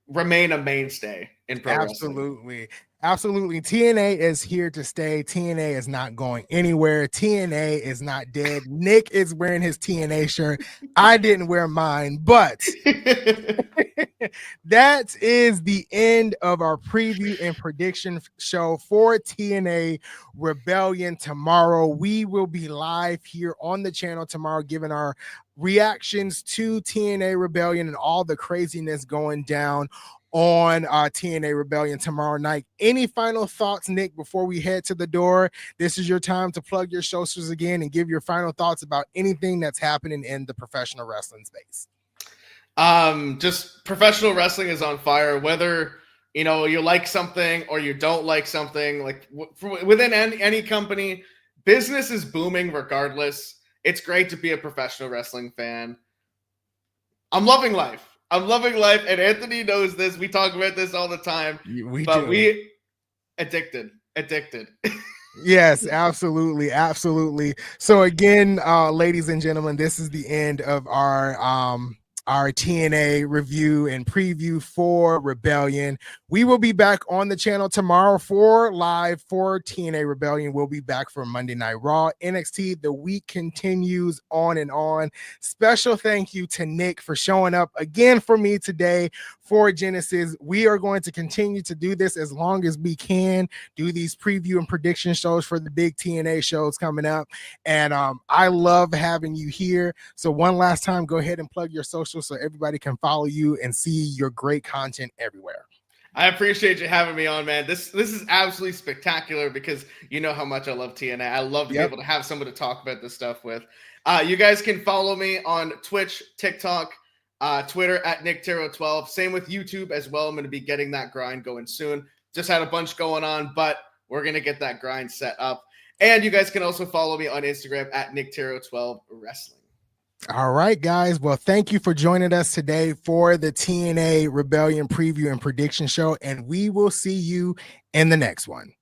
remain a mainstay in pro wrestling. Absolutely. TNA is here to stay. TNA is not going anywhere. TNA is not dead. Nick is wearing his TNA shirt. I didn't wear mine, but that is the end of our preview and prediction show for TNA Rebellion tomorrow. We will be live here on the channel tomorrow, giving our reactions to TNA Rebellion and all the craziness going down on TNA Rebellion tomorrow night. Any final thoughts, Nick, before we head to the door? This is your time to plug your socials again and give your final thoughts about anything that's happening in the professional wrestling space. Just professional wrestling is on fire, whether you like something or you don't like something. Like within any company, business is booming regardless. It's great to be a professional wrestling fan. I'm loving life. And Anthony knows this. We talk about this all the time. We addicted. Yes, absolutely. So again, ladies and gentlemen, this is the end of our our TNA review and preview for Rebellion. We will be back on the channel tomorrow for TNA Rebellion. We'll be back for Monday Night Raw. NXT, the week continues on and on. Special thank you to Nick for showing up again for me today for Genesis. We are going to continue to do this as long as we can, do these preview and prediction shows for the big TNA shows coming up. And I love having you here. So one last time, go ahead and plug your socials so everybody can follow you and see your great content everywhere. I appreciate you having me on, man. This is absolutely spectacular because you know how much I love TNA. I love to be able to have someone to talk about this stuff with. You guys can follow me on Twitch, TikTok, Twitter at NickTero12. Same with YouTube as well. I'm going to be getting that grind going soon. Just had a bunch going on, but we're going to get that grind set up. And you guys can also follow me on Instagram at NickTero12 Wrestling. All right, guys. Well, thank you for joining us today for the TNA Rebellion preview and prediction show, and we will see you in the next one.